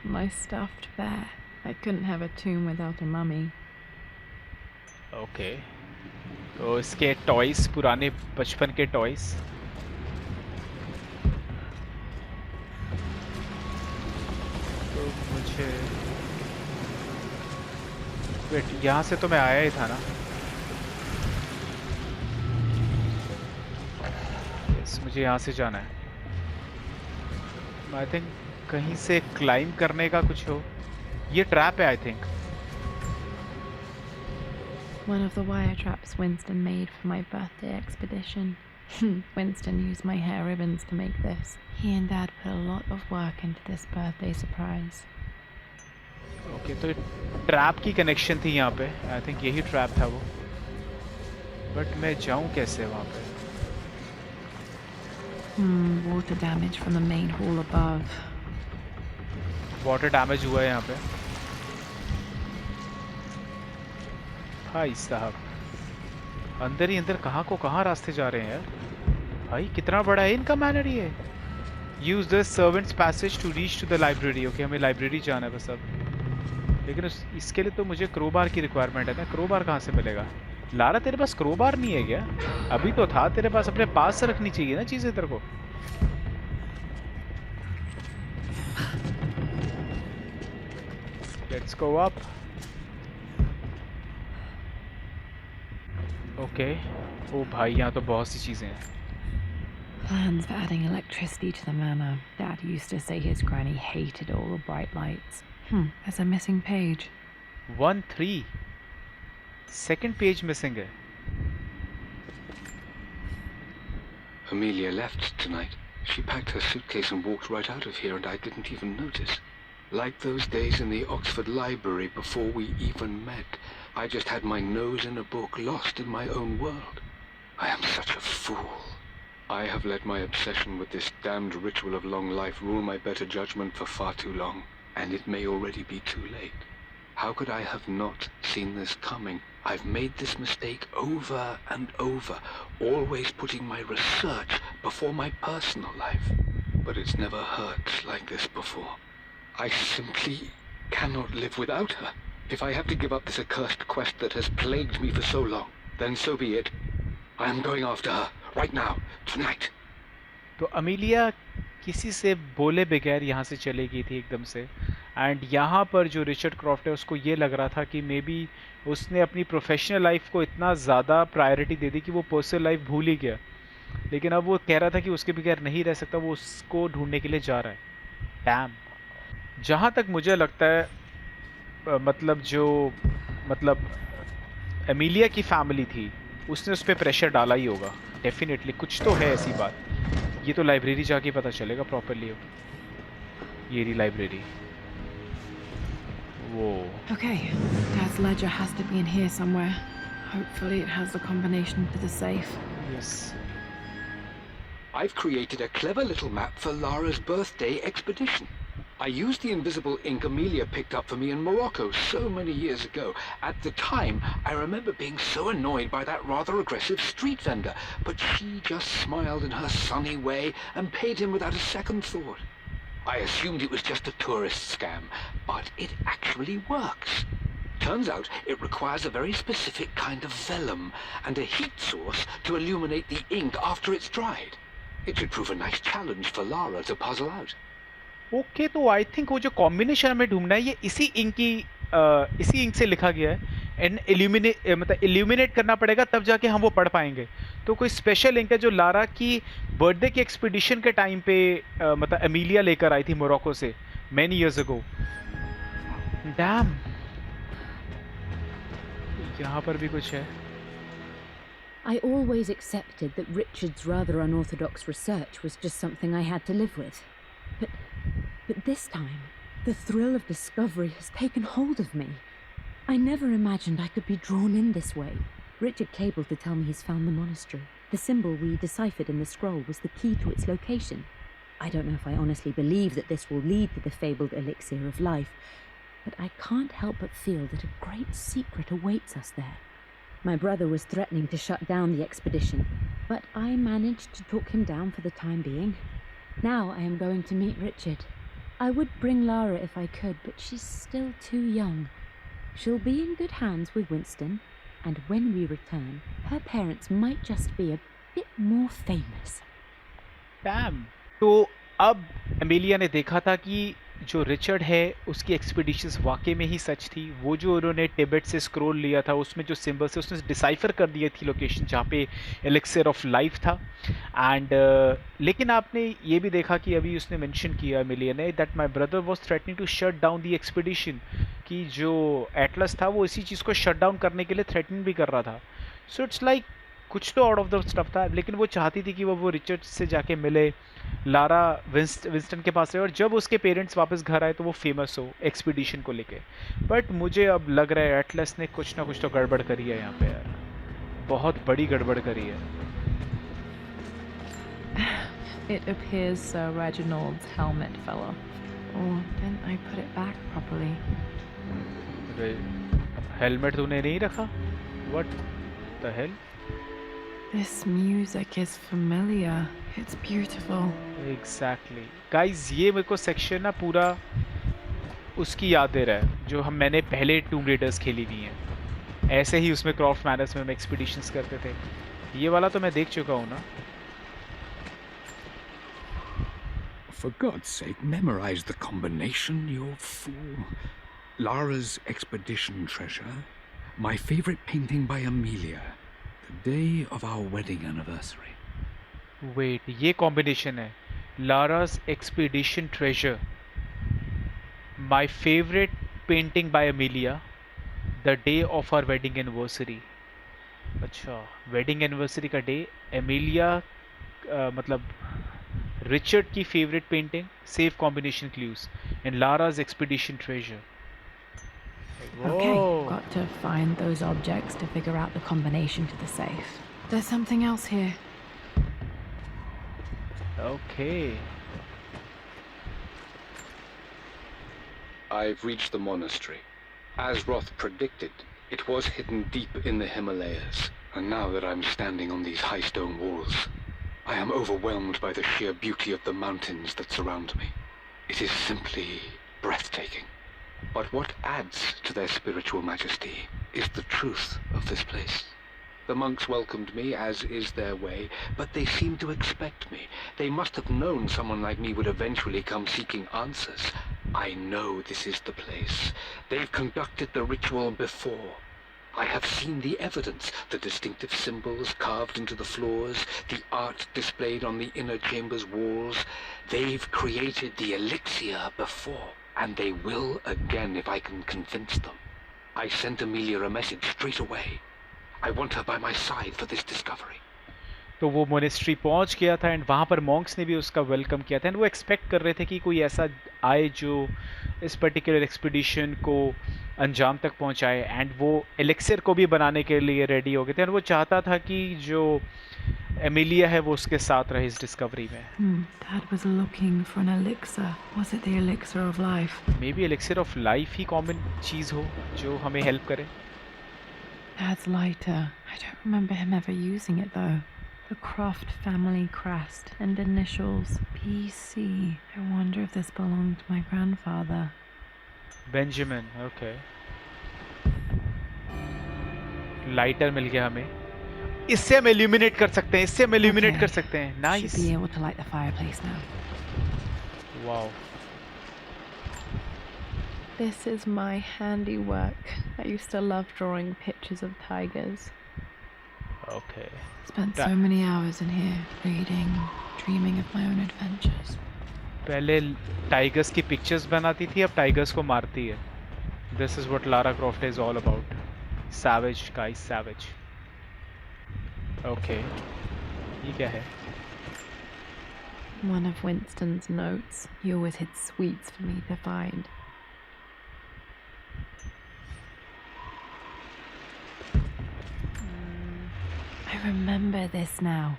Speaker 3: My stuffed bear. I couldn't have a tomb without a mummy.
Speaker 2: Okay, तो इसके टॉयज, पुराने बचपन के टॉयज. तो मुझे वेट, यहाँ से तो मैं आया ही था ना. यस, मुझे यहाँ से जाना है. आई थिंक कहीं से क्लाइंब करने का कुछ हो. ये ट्रैप है I think.
Speaker 3: One of the wire traps Winston made for my birthday expedition. Winston used my hair ribbons to make this. He and Dad put a lot of work into this birthday surprise.
Speaker 2: Okay, तो trap की connection थी यहाँ पे. I think यही trap था वो. But मैं जाऊँ कैसे वहाँ पे?
Speaker 3: Water damage from the main hall above.
Speaker 2: Water damage हुआ है यहाँ पे. भाई साहब, अंदर ही अंदर कहाँ को कहाँ रास्ते जा रहे हैं यार. भाई कितना बड़ा है इनका मैनर ये. Use the servants passage to reach to the library. Okay, हमें लाइब्रेरी जाना है बस अब. लेकिन इसके लिए तो मुझे क्रोबार की रिक्वायरमेंट है ना. क्रोबार कहाँ से मिलेगा? लारा तेरे पास क्रोबार नहीं है क्या? अभी तो था तेरे पास, अपने पास से रखनी चाहिए ना चीजें तेरे को. Let's go up. Okay. ओ भाई, यहाँ तो बहुत सी चीजें हैं.
Speaker 3: Plans for adding electricity to the manor. Dad used to say his granny hated all the bright lights. There's a missing page.
Speaker 2: 1-3. Second page missing है.
Speaker 1: Amelia left tonight. She packed her suitcase and walked right out of here, and I didn't even notice. Like those days in the Oxford Library before we even met. I just had my nose in a book, lost in my own world. I am such a fool. I have let my obsession with this damned ritual of long life rule my better judgment for far too long, and it may already be too late. How could I have not seen this coming? I've made this mistake over and over, always putting my research before my personal life. But it's never hurt like this before. I simply cannot live without her. If I have to give up this accursed quest that has plagued me for so long, then so be it. I am going after her, right now, tonight.
Speaker 2: तो Amelia किसी से बोले बगैर यहाँ से चली गई थी एकदम से. एंड यहाँ पर जो रिचर्ड क्रॉफ्ट है उसको ये लग रहा था कि मे बी उसने अपनी प्रोफेशनल लाइफ को इतना ज़्यादा प्रायोरिटी दे दी कि वो पर्सनल लाइफ भूल ही गया. लेकिन अब वो कह रहा था कि उसके बगैर नहीं रह सकता, वो उसको ढूंढने के लिए जा रहा है. डैम. जहाँ तक मुझे लगता है मतलब एमिलिया की फैमिली थी, उसने उस पर प्रेशर डाला ही होगा. डेफिनेटली कुछ तो है ऐसी बात. ये तो लाइब्रेरी जाके पता चलेगा प्रॉपरली. ये रही लाइब्रेरी. वो
Speaker 3: Okay, Dad's ledger has to be in here somewhere. Hopefully it has the combination to the safe.
Speaker 2: Yes.
Speaker 1: I've created a clever little map for Lara's birthday expedition. I used the invisible ink Amelia picked up for me in Morocco so many years ago. At the time, I remember being so annoyed by that rather aggressive street vendor, but she just smiled in her sunny way and paid him without a second thought. I assumed it was just a tourist scam, but it actually works. Turns out it requires a very specific kind of vellum and a heat source to illuminate the ink after it's dried. It should prove a nice challenge for Lara to puzzle out.
Speaker 2: Okay. तो I think वो जो combination हमें ढूंढना है ये इसी ink से लिखा गया है. एंड इल्यूमिनेट करना पड़ेगा तब जाके हम वो पढ़ पाएंगे. तो कोई स्पेशल इंक है जो लारा की बर्थडे की एक्सपीडिशन के टाइम पे एमिलिया लेकर आई थी मोरक्को से मैनी इयर्स अगो. डैम. यहाँ पर भी कुछ है.
Speaker 5: I always accepted that Richard's rather unorthodox research was just something I had to live with. But this time, the thrill of discovery has taken hold of me. I never imagined I could be drawn in this way. Richard cabled to tell me he's found the monastery. The symbol we deciphered in the scroll was the key to its location. I don't know if I honestly believe that this will lead to the fabled elixir of life, but I can't help but feel that a great secret awaits us there. My brother was threatening to shut down the expedition, but I managed to talk him down for the time being. Now I am going to meet Richard. I would bring Lara if I could, but she's still too young. She'll be in good hands with Winston, and when we return, her parents might just be a bit more famous.
Speaker 2: Dam. तो अब Emilia ने देखा था कि जो Richard है उसकी expeditions वाकई में ही सच थी. वो जो उन्होंने टिबेट से स्क्रॉल लिया था उसमें जो सिंबल्स है उसने डिसाइफर कर दिया थी लोकेशन जहाँ पे एलिक्सिर ऑफ लाइफ था. एंड लेकिन आपने ये भी देखा कि अभी उसने मेंशन किया एमिलिया ने that my brother was threatening to shut down the expedition, कि जो एटलस था वो इसी चीज़ को शट डाउन करने के लिए थ्रेटनिंग भी कर रहा था. सो इट्स लाइक कुछ तो आउट ऑफ द स्टफ था. लेकिन वो चाहती थी कि वो रिचर्ड से जाके मिले, लारा विंस्टन के पास रहे, और जब उसके पेरेंट्स वापस घर आए तो वो फेमस हो एक्सपीडिशन को लेके. बट मुझे अब लग रहा है एटलस ने कुछ ना कुछ तो गड़बड़ करी है यहाँ पे यार. बहुत बड़ी गड़बड़ करी है.
Speaker 3: It appears Sir Reginald's helmet fell off. Or didn't I put it back properly?
Speaker 2: Helmet तूने नहीं रखा? What the hell?
Speaker 3: This music is familiar. It's beautiful.
Speaker 2: Exactly. Guys, ये मेरे को सेक्शन ना पूरा उसकी याद दे रहा है जो मैंने पहले टूम रेडर्स खेली हुई हैं. ऐसे ही उसमें क्रॉफ्ट मैनर्स में हम एक्सपीडिशंस करते थे. ये वाला तो मैं देख चुका हूँ ना.
Speaker 1: For God's sake, memorize the combination, you fool. Lara's expedition treasure. My favorite painting by Amelia. The day of our wedding anniversary.
Speaker 2: Wait, ये कॉम्बिनेशन है. Lara's expedition treasure, my favorite painting by Amelia, the day of our wedding anniversary. अच्छा, wedding anniversary का day. Amelia मतलब Richard की favourite painting, safe combination clues, and Lara's expedition treasure.
Speaker 3: Okay, got to find those objects to figure out the combination to the safe. There's something else here.
Speaker 2: Okay.
Speaker 1: I've reached the monastery. As Roth predicted, it was hidden deep in the Himalayas, and now that I'm standing on these high stone walls, I am overwhelmed by the sheer beauty of the mountains that surround me. It is simply breathtaking. But what adds to their spiritual majesty is the truth of this place. The monks welcomed me, as is their way, but they seemed to expect me. They must have known someone like me would eventually come seeking answers. I know this is the place. They've conducted the ritual before. I have seen the evidence, the distinctive symbols carved into the floors, the art displayed on the inner chamber's walls. They've created the elixir before, and they will again if I can convince them. I sent Amelia a message straight away. I want her by my side for this discovery.
Speaker 2: तो वो monastery पहुंच गया था and वहाँ पर Monks ने भी उसका वेलकम किया था एंड वो एक्सपेक्ट कर रहे थे कि कोई ऐसा आए जो इस पर्टिकुलर एक्सपीडिशन को अंजाम तक पहुंचाए एंड वो एलिक्सिर को भी बनाने के लिए रेडी हो गए थे एंड वो चाहता था कि जो एमिलिया है वो उसके साथ रहे इस डिस्कवरी में।
Speaker 3: Dad was looking for an elixir. Was it the elixir of life?
Speaker 2: Maybe elixir of life ही कॉमन चीज़ हो जो हमें हेल्प करे।
Speaker 3: Dad's lighter. I don't remember him ever using it though. The Croft family crest and initials PC. I wonder if this belonged to my grandfather.
Speaker 2: Benjamin, okay. Lighter मिल गया हमें, इससे हम इल्यूमिनेट कर सकते हैं, इससे हम इल्यूमिनेट कर सकते हैं। Nice.
Speaker 3: Should be able to light the fireplace now.
Speaker 2: Wow.
Speaker 3: This is my handiwork. I used to love drawing pictures of tigers.
Speaker 2: Okay.
Speaker 3: Spent so many hours in here, reading, dreaming of my own adventures.
Speaker 2: पहले tigers की pictures बनाती थी, अब tigers को मारती है। This is what Lara Croft is all about. Savage, guys, savage. Okay. ये क्या है?
Speaker 3: One of Winston's notes. He always hid sweets for me to find. I remember this now.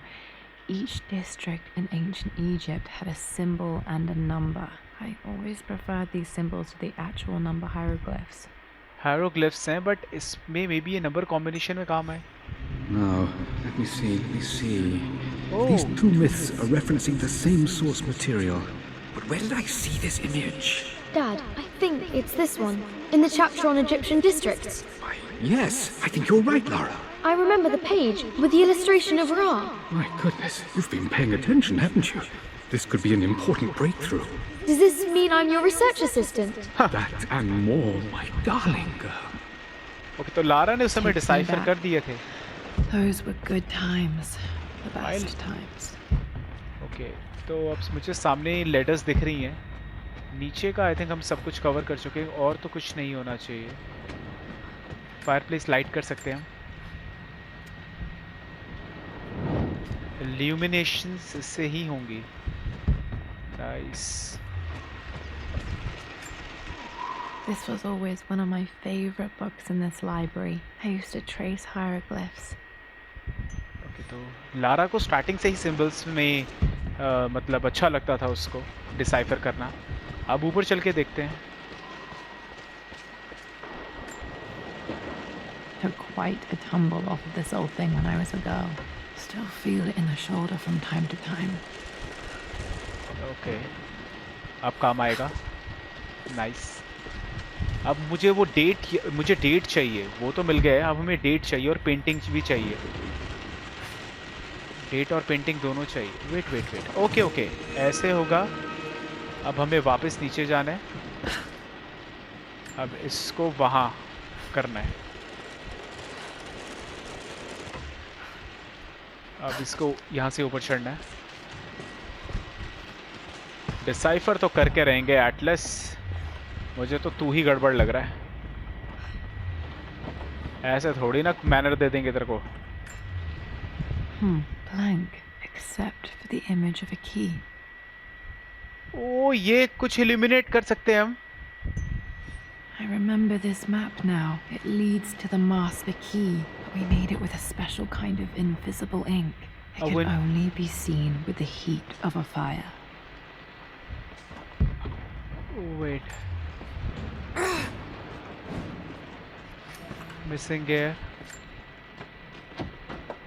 Speaker 3: Each district in ancient Egypt had a symbol and a number. I always preferred these symbols to the actual number hieroglyphs.
Speaker 2: Hieroglyphs हैं, but इसमें maybe ये number combination में काम है।
Speaker 8: Now, let me see. These two myths are referencing the same source material. But where did I see this image?
Speaker 6: Dad, I think it's this one, in the chapter on Egyptian districts.
Speaker 8: Why, yes, I think you're right, Lara.
Speaker 6: I remember the page with the illustration of Ra.
Speaker 8: My goodness, you've been paying attention, haven't you? This could be an important breakthrough.
Speaker 6: Does this mean I'm your research assistant?
Speaker 8: That and more, my darling girl.
Speaker 2: Okay, तो Lara ने उस समय decipher कर दिए थे।
Speaker 3: Those were good times, the best times.
Speaker 2: Okay, तो अब मुझे सामने लेडर्स दिख रही हैं। नीचे का आई थिंक हम सब कुछ कवर कर चुके हैं और तो कुछ नहीं होना चाहिए। फायरप्लेस लाइट कर सकते हैं हम। इल्यूमिनेशंस इससे ही होंगी। Nice.
Speaker 3: This was always one of my favorite books in this library. I used to trace hieroglyphs.
Speaker 2: Okay, तो लारा को स्टार्टिंग से ही सिंबल्स में मतलब अच्छा लगता था उसको डिसाइफर करना। अब ऊपर चल के देखते हैं।
Speaker 3: Took quite a tumble off of this old thing when I was a girl. Still feel it in the shoulder from time to time.
Speaker 2: Okay. अब काम आएगा। Nice. अब मुझे डेट चाहिए, वो तो मिल गया है, अब हमें डेट चाहिए और पेंटिंग भी चाहिए। डेट और पेंटिंग दोनों चाहिए। वेट। ओके, ऐसे होगा। अब हमें वापस नीचे जाना है। अब इसको वहाँ करना है। अब इसको यहाँ से ऊपर चढ़ना है। डिसाइफर तो करके रहेंगे एटलस। मुझे तो तू ही गड़बड़ लग रहा है। ऐसे थोड़ी ना मैनर दे देंगे तेरे को।
Speaker 3: Blank, except for the image of a key.
Speaker 2: ओ ये कुछ इल्यूमिनेट कर सकते हैं हम।
Speaker 3: I remember this map now. It leads to the master key, but we made it with a special kind of invisible ink. It can only be seen with the heat of a fire.
Speaker 2: Wait. Missing gear.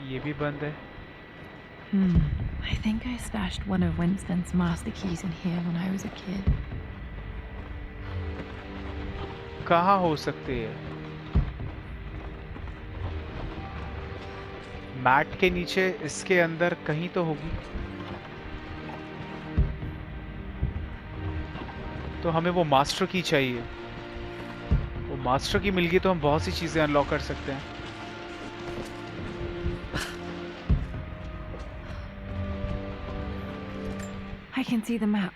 Speaker 2: ये भी बंद है।
Speaker 3: I think I stashed one of Winston's master keys in here when I was a kid.
Speaker 2: कहाँ हो सकती है? Mat के नीचे, इसके अंदर कहीं तो होगी। तो हमें वो मास्टर की चाहिए। वो मास्टर की मिल गई तो हम बहुत सी चीजें अनलॉक कर सकते हैं।
Speaker 3: I can see the map.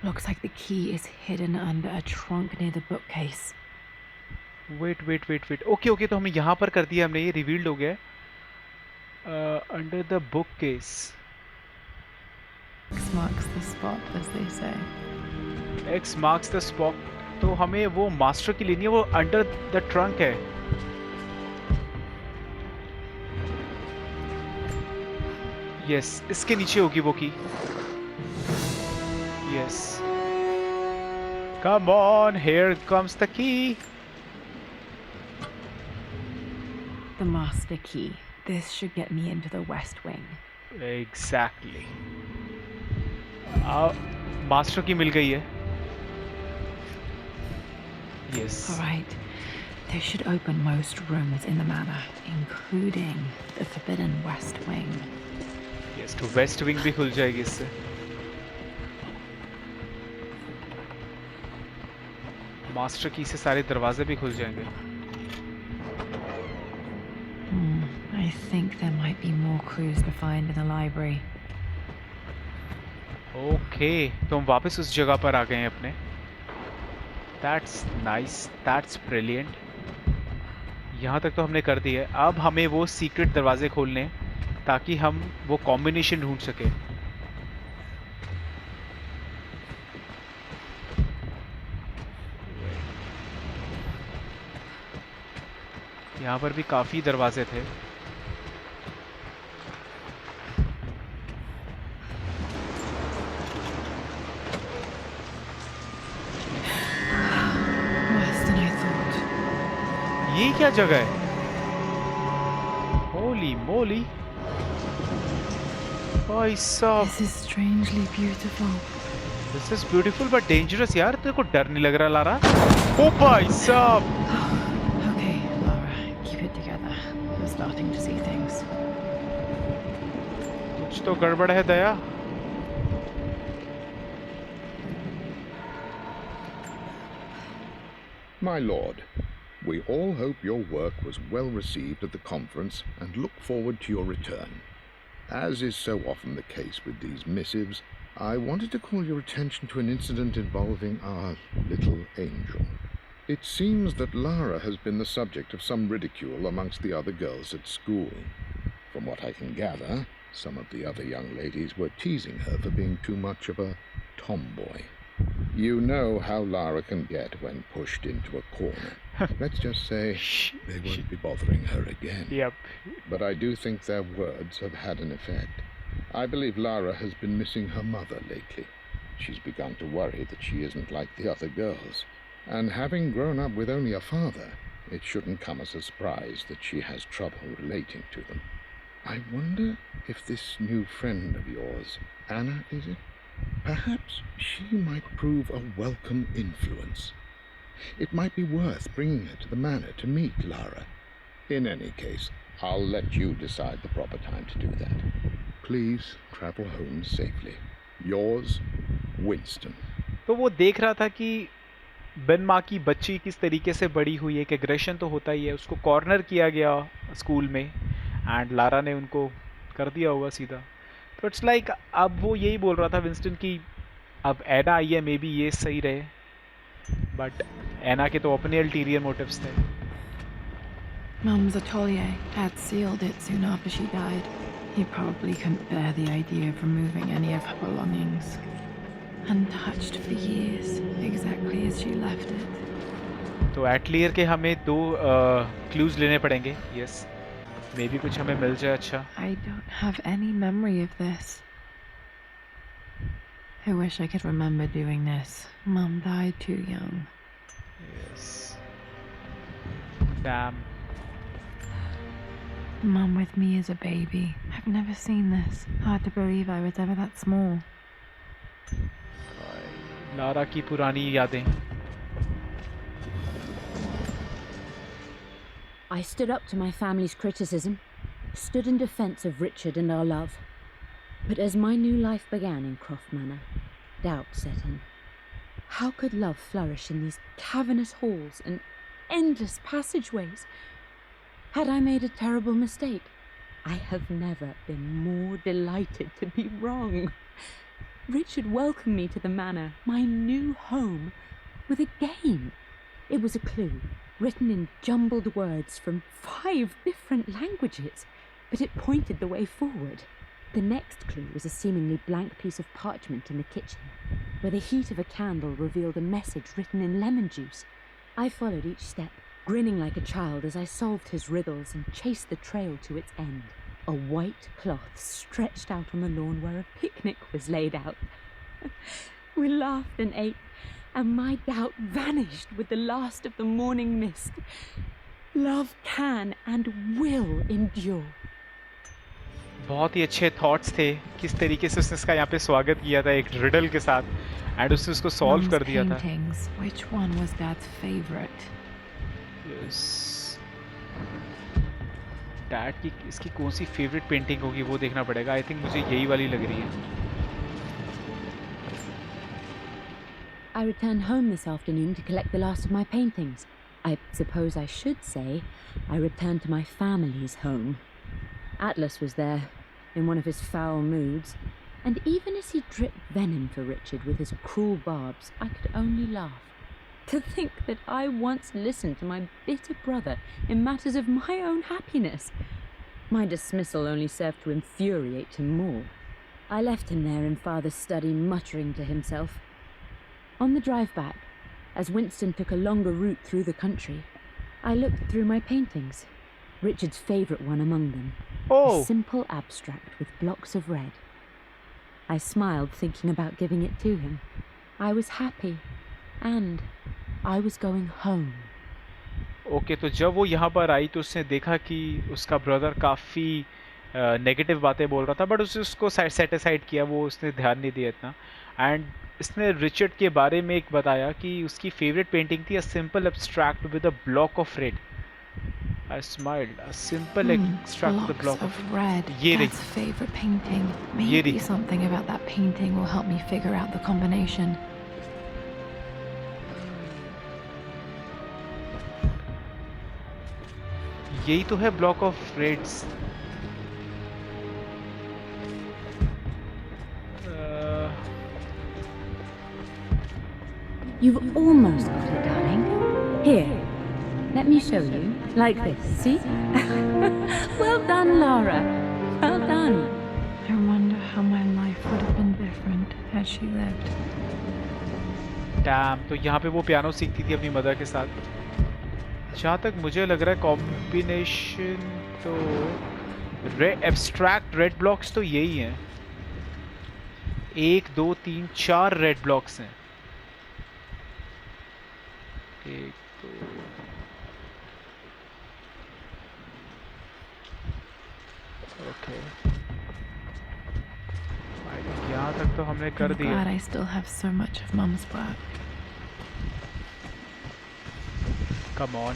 Speaker 3: Looks like the key is hidden under a trunk near the bookcase.
Speaker 2: Wait. Okay तो हमें यहाँ पर कर दिया हमने, ये रिवील्ड हो गया है। Under the book case.
Speaker 3: X marks the spot, as they say.
Speaker 2: X marks the spot। तो हमें वो मास्टर की लेनी है, वो अंडर द ट्रंक है। यस, इसके नीचे होगी वो की। Yes, come on, here comes the key.
Speaker 3: The master key. This should get me into the west wing.
Speaker 2: Exactly. Master की मिल गई है। Yes.
Speaker 3: All right. This should open most rooms in the manor, including the forbidden west wing.
Speaker 2: Yes, तो waste wing भी खुल जाएगी इससे। Master की से सारे दरवाजे भी खुल जाएंगे।
Speaker 3: I think there might be more clues to find in the library.
Speaker 2: Okay, तो हम वापस उस जगह पर आ गए हैं अपने। That's nice, that's brilliant. यहाँ तक तो हमने कर दिया है। अब हमें वो सीक्रेट दरवाजे खोलने हैं ताकि हम वो कॉम्बिनेशन ढूंढ सके। यहाँ पर भी काफी दरवाजे थे। ये क्या जगह है? होली मोली भाई साहब।
Speaker 3: This is strangely beautiful.
Speaker 2: This is beautiful but dangerous यार। तेरे को डर नहीं लग रहा लारा? ओ भाई साहब।
Speaker 3: Okay, Lara, keep it together. We're starting to see things.
Speaker 2: कुछ तो गड़बड़ है दया।
Speaker 7: My lord, we all hope your work was well received at the conference and look forward to your return. As is so often the case with these missives, I wanted to call your attention to an incident involving our little angel. It seems that Lara has been the subject of some ridicule amongst the other girls at school. From what I can gather, some of the other young ladies were teasing her for being too much of a tomboy. You know how Lara can get when pushed into a corner. Let's just say they won't be bothering her again.
Speaker 2: Yep.
Speaker 7: But I do think their words have had an effect. I believe Lara has been missing her mother lately. She's begun to worry that she isn't like the other girls. And having grown up with only a father, it shouldn't come as a surprise that she has trouble relating to them. I wonder if this new friend of yours, Anna, is it? Perhaps she might prove a welcome influence. It might be worth bringing her to the manor to meet Lara. In any case, I'll let you decide the proper time to do that. Please travel home safely. Yours, Winston.
Speaker 2: तो वो देख रहा था कि बिन माँ की बच्ची किस तरीके से बड़ी हुई है। एक एग्रेशन तो होता ही है। उसको कॉर्नर किया गया स्कूल में एंड लारा ने उनको कर दिया होगा सीधा। तो इट्स लाइक अब वो यही बोल रहा था विंस्टन की अब एना आई है, मे बी ये सही रहे। बट एना के तो अपने अल्टीरियर मोटिव्स थे।
Speaker 3: Mum's atelier had sealed it soon after she died. He probably couldn't bear the idea of removing any of her belongings. Untouched for years, exactly as she left it.
Speaker 2: तो atelier के हमें 2 clues लेने पड़ेंगे. Yes, may be कुछ हमें मिल जाए. अच्छा,
Speaker 3: I don't have any memory of this. I wish I could remember doing this. Mum died too young.
Speaker 2: Yes. Dam.
Speaker 3: Mum with me as a baby. I've never seen this. Hard to believe I was ever that small.
Speaker 2: Lara की पुरानी यादें.
Speaker 5: I stood up to my family's criticism, stood in defense of Richard and our love. But as my new life began in Croft Manor, doubt set in. How could love flourish in these cavernous halls and endless passageways? Had I made a terrible mistake? I have never been more delighted to be wrong. Richard welcomed me to the manor, my new home, with a game. It was a clue, written in jumbled words from 5 different languages, but it pointed the way forward. The next clue was a seemingly blank piece of parchment in the kitchen, where the heat of a candle revealed a message written in lemon juice. I followed each step, grinning like a child as I solved his riddles and chased the trail to its end. A white cloth stretched out on the lawn where a picnic was laid out. We laughed and ate, and my doubt vanished with the last of the morning mist. Love can and will endure.
Speaker 2: बहुत ही अच्छे thoughts थे. किस तरीके से उसने इसका यहाँ पे स्वागत किया था एक रिडल के साथ, एंड उसने उसको सॉल्व
Speaker 3: Mum's
Speaker 2: कर दिया था.
Speaker 3: paintings. Which one was Dad's favorite?
Speaker 2: Yes. Dad की इसकी कौन सी फेवरेट पेंटिंग होगी वो देखना पड़ेगा. आई थिंक मुझे यही वाली लग रही है.
Speaker 5: I returned home this afternoon to collect the last of my paintings. I suppose I should say I returned to my family's home. Atlas was there, in one of his foul moods, and even as he dripped venom for Richard with his cruel barbs, I could only laugh. To think that I once listened to my bitter brother in matters of my own happiness. My dismissal only served to infuriate him more. I left him there in Father's study, muttering to himself. On the drive back, as Winston took a longer route through the country, I looked through my paintings, Richard's favourite one among them.
Speaker 2: Oh.
Speaker 5: A simple abstract with blocks of red. I smiled, thinking about giving it to him. I was happy, and I was going home.
Speaker 2: Okay, तो जब वो यहाँ पर आई तो उसने देखा कि उसका ब्रदर काफ़ी नेगेटिव बातें बोल रहा था, बट उसने उसको सेट असाइड किया. वो उसने ध्यान नहीं दिया इतना. एंड इसने रिचर्ड के बारे में एक बताया कि उसकी फेवरेट पेंटिंग थी a simple abstract with a block of red. I smiled. A simple extract with a block
Speaker 3: of red. Dad's favorite painting. Maybe something about that painting will help me figure out the combination.
Speaker 2: यही तो है block of reds.
Speaker 5: You've almost got it, darling. Here, let me show you. Like this, see? Well done, Lara. Well done.
Speaker 3: I wonder how my life would have been different had she lived.
Speaker 2: Damn, तो यहाँ पे वो piano सीखती थी अपनी mother के साथ. जहाँ तक मुझे लग रहा है कॉम्बिनेशन तो एब्स्ट्रैक्ट रेड ब्लॉक्स तो यही हैं. 1 2 3 4 रेड ब्लॉक्स हैं. 1 2 ओके. यहाँ तक तो हमने कर दिया.
Speaker 3: I'm glad I still have so much of Mum's work.
Speaker 2: Come on.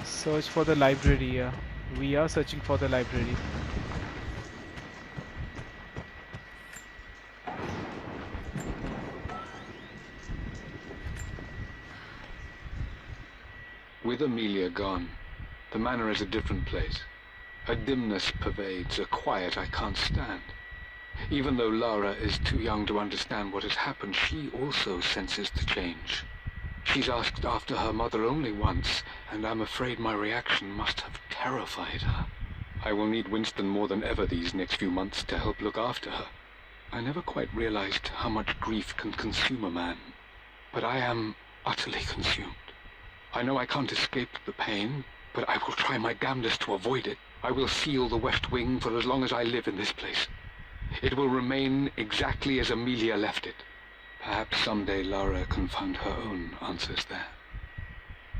Speaker 2: Search for the library. Yeah, we are searching for the library.
Speaker 1: With Amelia gone, the manor is a different place. A dimness pervades, a quiet I can't stand. Even though Lara is too young to understand what has happened, she also senses the change. She's asked after her mother only once, and I'm afraid my reaction must have terrified her. I will need Winston more than ever these next few months to help look after her. I never quite realized how much grief can consume a man, but I am utterly consumed. I know I can't escape the pain, but I will try my damnedest to avoid it. I will seal the West Wing for as long as I live in this place. It will remain exactly as Amelia left it. Perhaps someday Lara can find her own answers there.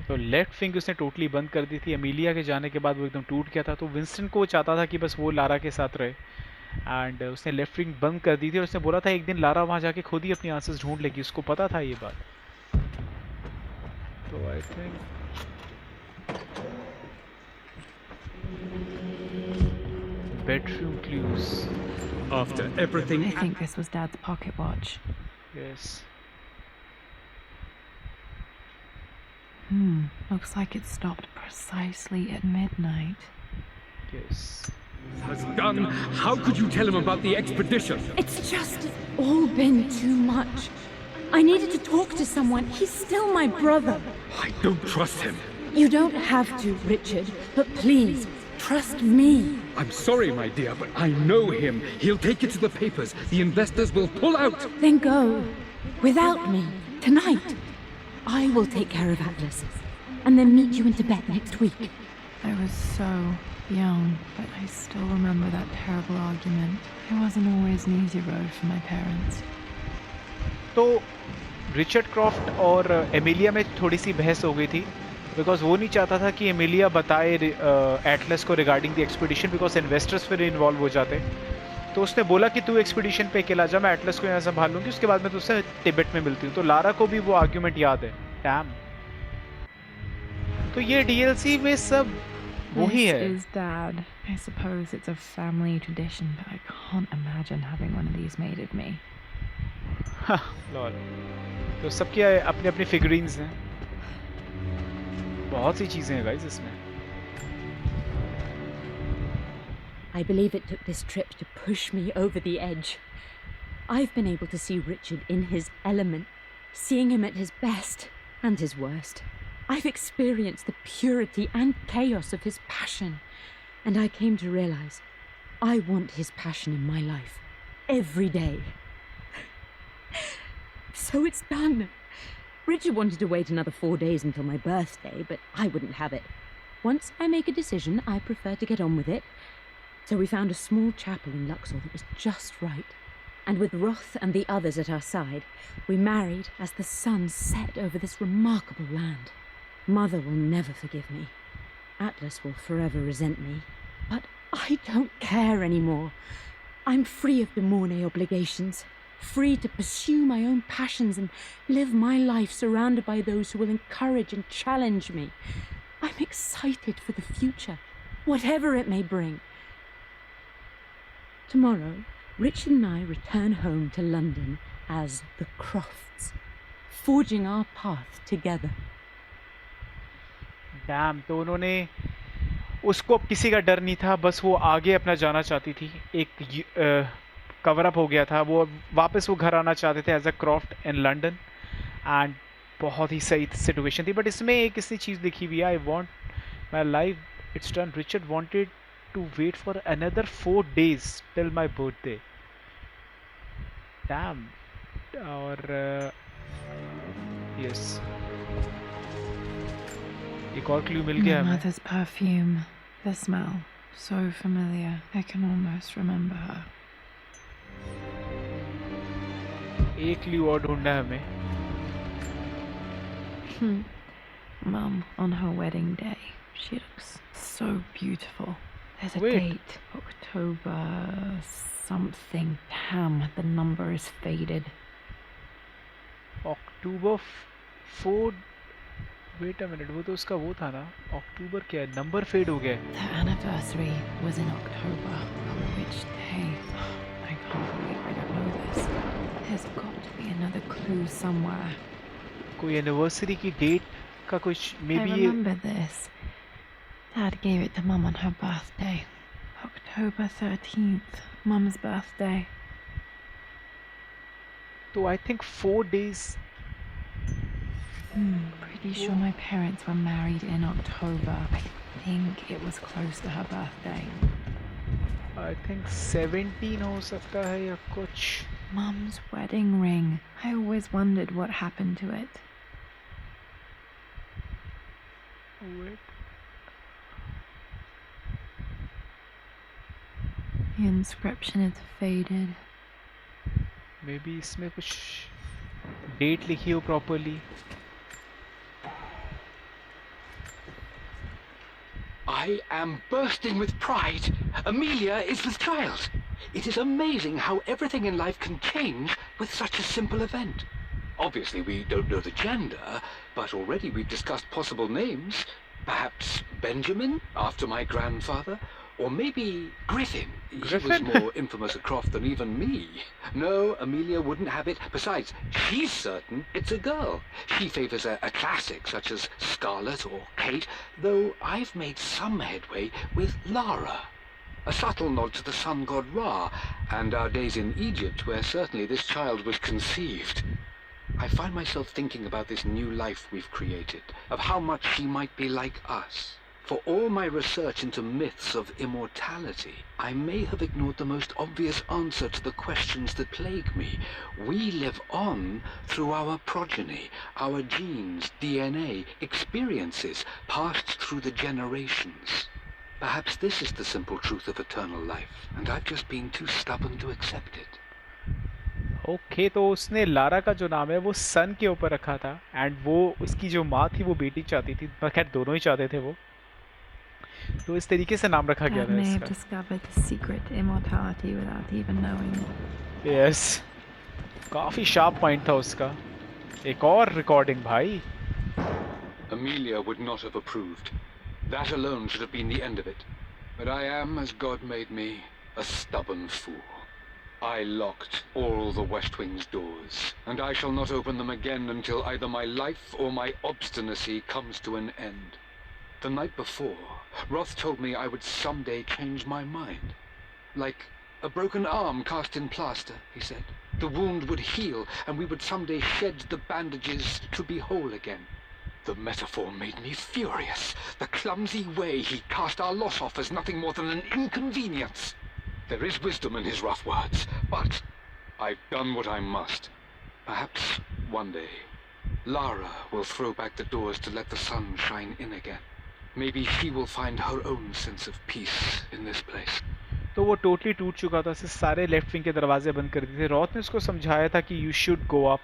Speaker 2: तो left wing उसने totally बंद कर दी थी। Emilia के जाने के बाद वो एकदम टूट गया था, तो विंस्टन को चाहता था कि बस वो लारा के साथ रहे, एंड उसने लेफ्ट विंग बंद कर दी थी और उसने बोला था एक दिन लारा वहाँ जाके खुद ही अपनी आंसर्स ढूंढ लेगी, उसको पता था ये बात। तो I think bedroom clues.
Speaker 8: After everything.
Speaker 3: I think this was Dad's pocket watch.
Speaker 2: Yes.
Speaker 3: Looks like it stopped precisely at midnight.
Speaker 2: Yes.
Speaker 8: Has done. How could you tell him about the expedition?
Speaker 5: It's just all been too much. I needed to talk to someone. He's still my brother.
Speaker 8: I don't trust him.
Speaker 5: You don't have to, Richard, but please, trust me.
Speaker 8: I'm sorry, my dear, but I know him. He'll take it to the papers. The investors will pull out.
Speaker 5: Then go. Without me. Tonight. I will take care of Atlas. And then meet you in Tibet next week.
Speaker 3: I was so young, but I still remember that terrible argument. It wasn't always an easy road for my parents.
Speaker 2: तो Richard craft और Emilia में थोड़ी सी बहस हो गई थी, because वो नहीं चाहता था कि एमिलिया बताए एटलस को regarding the expedition, because investors फिर इन्वॉल्व हो जाते। तो उसने बोला कि तू एक्सपीडिशन पे अकेला जा, मैं एटलस को यहाँ संभाल लूँगी, उसके बाद मैं तुझसे तिब्बत में मिलती हूँ। तो लारा को भी वो आर्ग्यूमेंट याद है। डैम। तो ये डीएलसी में सब वही है।
Speaker 3: This is Dad. I suppose it's a family tradition, but I can't imagine having one of these made of me.
Speaker 2: Lol. तो सबकी अपनी अपनी फिगरीन्स हैं, बहुत सी चीजें हैं गाइस इसमें।
Speaker 5: I believe it took this trip to push me over the edge. I've been able to see Richard in his element, seeing him at his best and his worst. I've experienced the purity and chaos of his passion, and I came to realize I want his passion in my life every day. So it's done. Richard wanted to wait another 4 days until my birthday, but I wouldn't have it. Once I make a decision, I prefer to get on with it. So we found a small chapel in Luxor that was just right. And with Roth and the others at our side, we married as the sun set over this remarkable land. Mother will never forgive me. Atlas will forever resent me. But I don't care anymore. I'm free of the Mornay obligations. Free to pursue my own passions and live my life surrounded by those who will encourage and challenge me. I'm excited for the future, whatever it may bring. Tomorrow, Richard and I return home to London as the Crofts, forging our path together.
Speaker 2: Dam. तो उन्होंने उसको अब किसी का डर नहीं था, बस वो आगे अपना जाना चाहती थी। एक कवर अप हो गया था, वो वापस वो घर आना चाहते थे as a Croft in London, and बहुत ही सही सिचुएशन थी। बट इसमें एक इसने चीज़ लिखी हुई है, I want my life it's done. Richard wanted to wait for another 4 days till my birthday. Damn. और यस, एक और क्लू मिल गया
Speaker 3: My
Speaker 2: हमें।
Speaker 3: mother's perfume, the smell, so familiar. I can almost remember her.
Speaker 2: एक clue और ढूंढना है हमें।
Speaker 3: Mum, on her wedding day, she looks so beautiful. There's a
Speaker 2: Wait.
Speaker 3: date, October something. Damn, the number is faded.
Speaker 2: October 4। Wait a minute, वो तो उसका वो था ना, अक्टूबर क्या है, नंबर फेड हो गया है।
Speaker 3: The anniversary was in October. Which day? I can't believe I don't know this. There's got to be another clue somewhere.
Speaker 2: कोई एनिवर्सरी की डेट का कुछ may
Speaker 3: I
Speaker 2: be.
Speaker 3: remember this. Dad gave it to Mum on her birthday. October 13th, Mum's birthday.
Speaker 2: तो I think 4 days
Speaker 3: Pretty sure my parents were married in October. I think it was close to her birthday.
Speaker 2: I think 17 हो सकता है या कुछ.
Speaker 3: Mum's wedding ring. I always wondered what happened to it.
Speaker 2: Wait.
Speaker 3: The inscription is faded.
Speaker 2: Maybe इसमें कुछ date लिखी हो properly.
Speaker 1: I am bursting with pride. Amelia is with child. It is amazing how everything in life can change with such a simple event. Obviously, we don't know the gender, but already we've discussed possible names. Perhaps Benjamin, after my grandfather, or maybe Griffin. He was more infamous at Croft than even me. No, Amelia wouldn't have it. Besides, she's certain it's a girl. She favors a classic such as Scarlet or Kate, though I've made some headway with Lara. A subtle nod to the sun god Ra, and our days in Egypt, where certainly this child was conceived. I find myself thinking about this new life we've created, of how much she might be like us. For all my research into myths of immortality, I may have ignored the most obvious answer to the questions that plague me. We live on through our progeny, our genes, DNA, experiences passed through the generations. Perhaps this is the simple truth of eternal life, and I've just been too stubborn to accept it.
Speaker 2: Okay तो उसने Lara का जो नाम है वो सन के ऊपर रखा था एंड वो उसकी जो माँ थी वो बेटी चाहती थी, खैर दोनों ही चाहते थे वो, तो इस तरीके से नाम रखा गया
Speaker 3: Dad
Speaker 2: था
Speaker 3: may have
Speaker 2: इसका.
Speaker 3: discovered the secret immortality without even knowing it.
Speaker 2: Yes, काफी शार्प पॉइंट था उसका. एक और रिकॉर्डिंग भाई.
Speaker 1: Amelia would not have approved. That alone should have been the end of it. But I am, as God made me, a stubborn fool. I locked all the West Wing's doors, and I shall not open them again until either my life or my obstinacy comes to an end. The night before, Roth told me I would someday change my mind. Like a broken arm cast in plaster, he said. The wound would heal, and we would someday shed the bandages to be whole again. The metaphor made me furious. The clumsy way he cast our loss off as nothing more than an inconvenience. There is wisdom in his rough words, but I've done what I must. Perhaps one day, Lara will throw back the doors to let the sun shine in again. Maybe she will find her own sense of peace in this place.
Speaker 2: तो वो totally टूट चुका था, सारे left wing के दरवाजे बंद कर दिए थे. रॉथ ने उसको समझाया था कि यू शुड गो अप,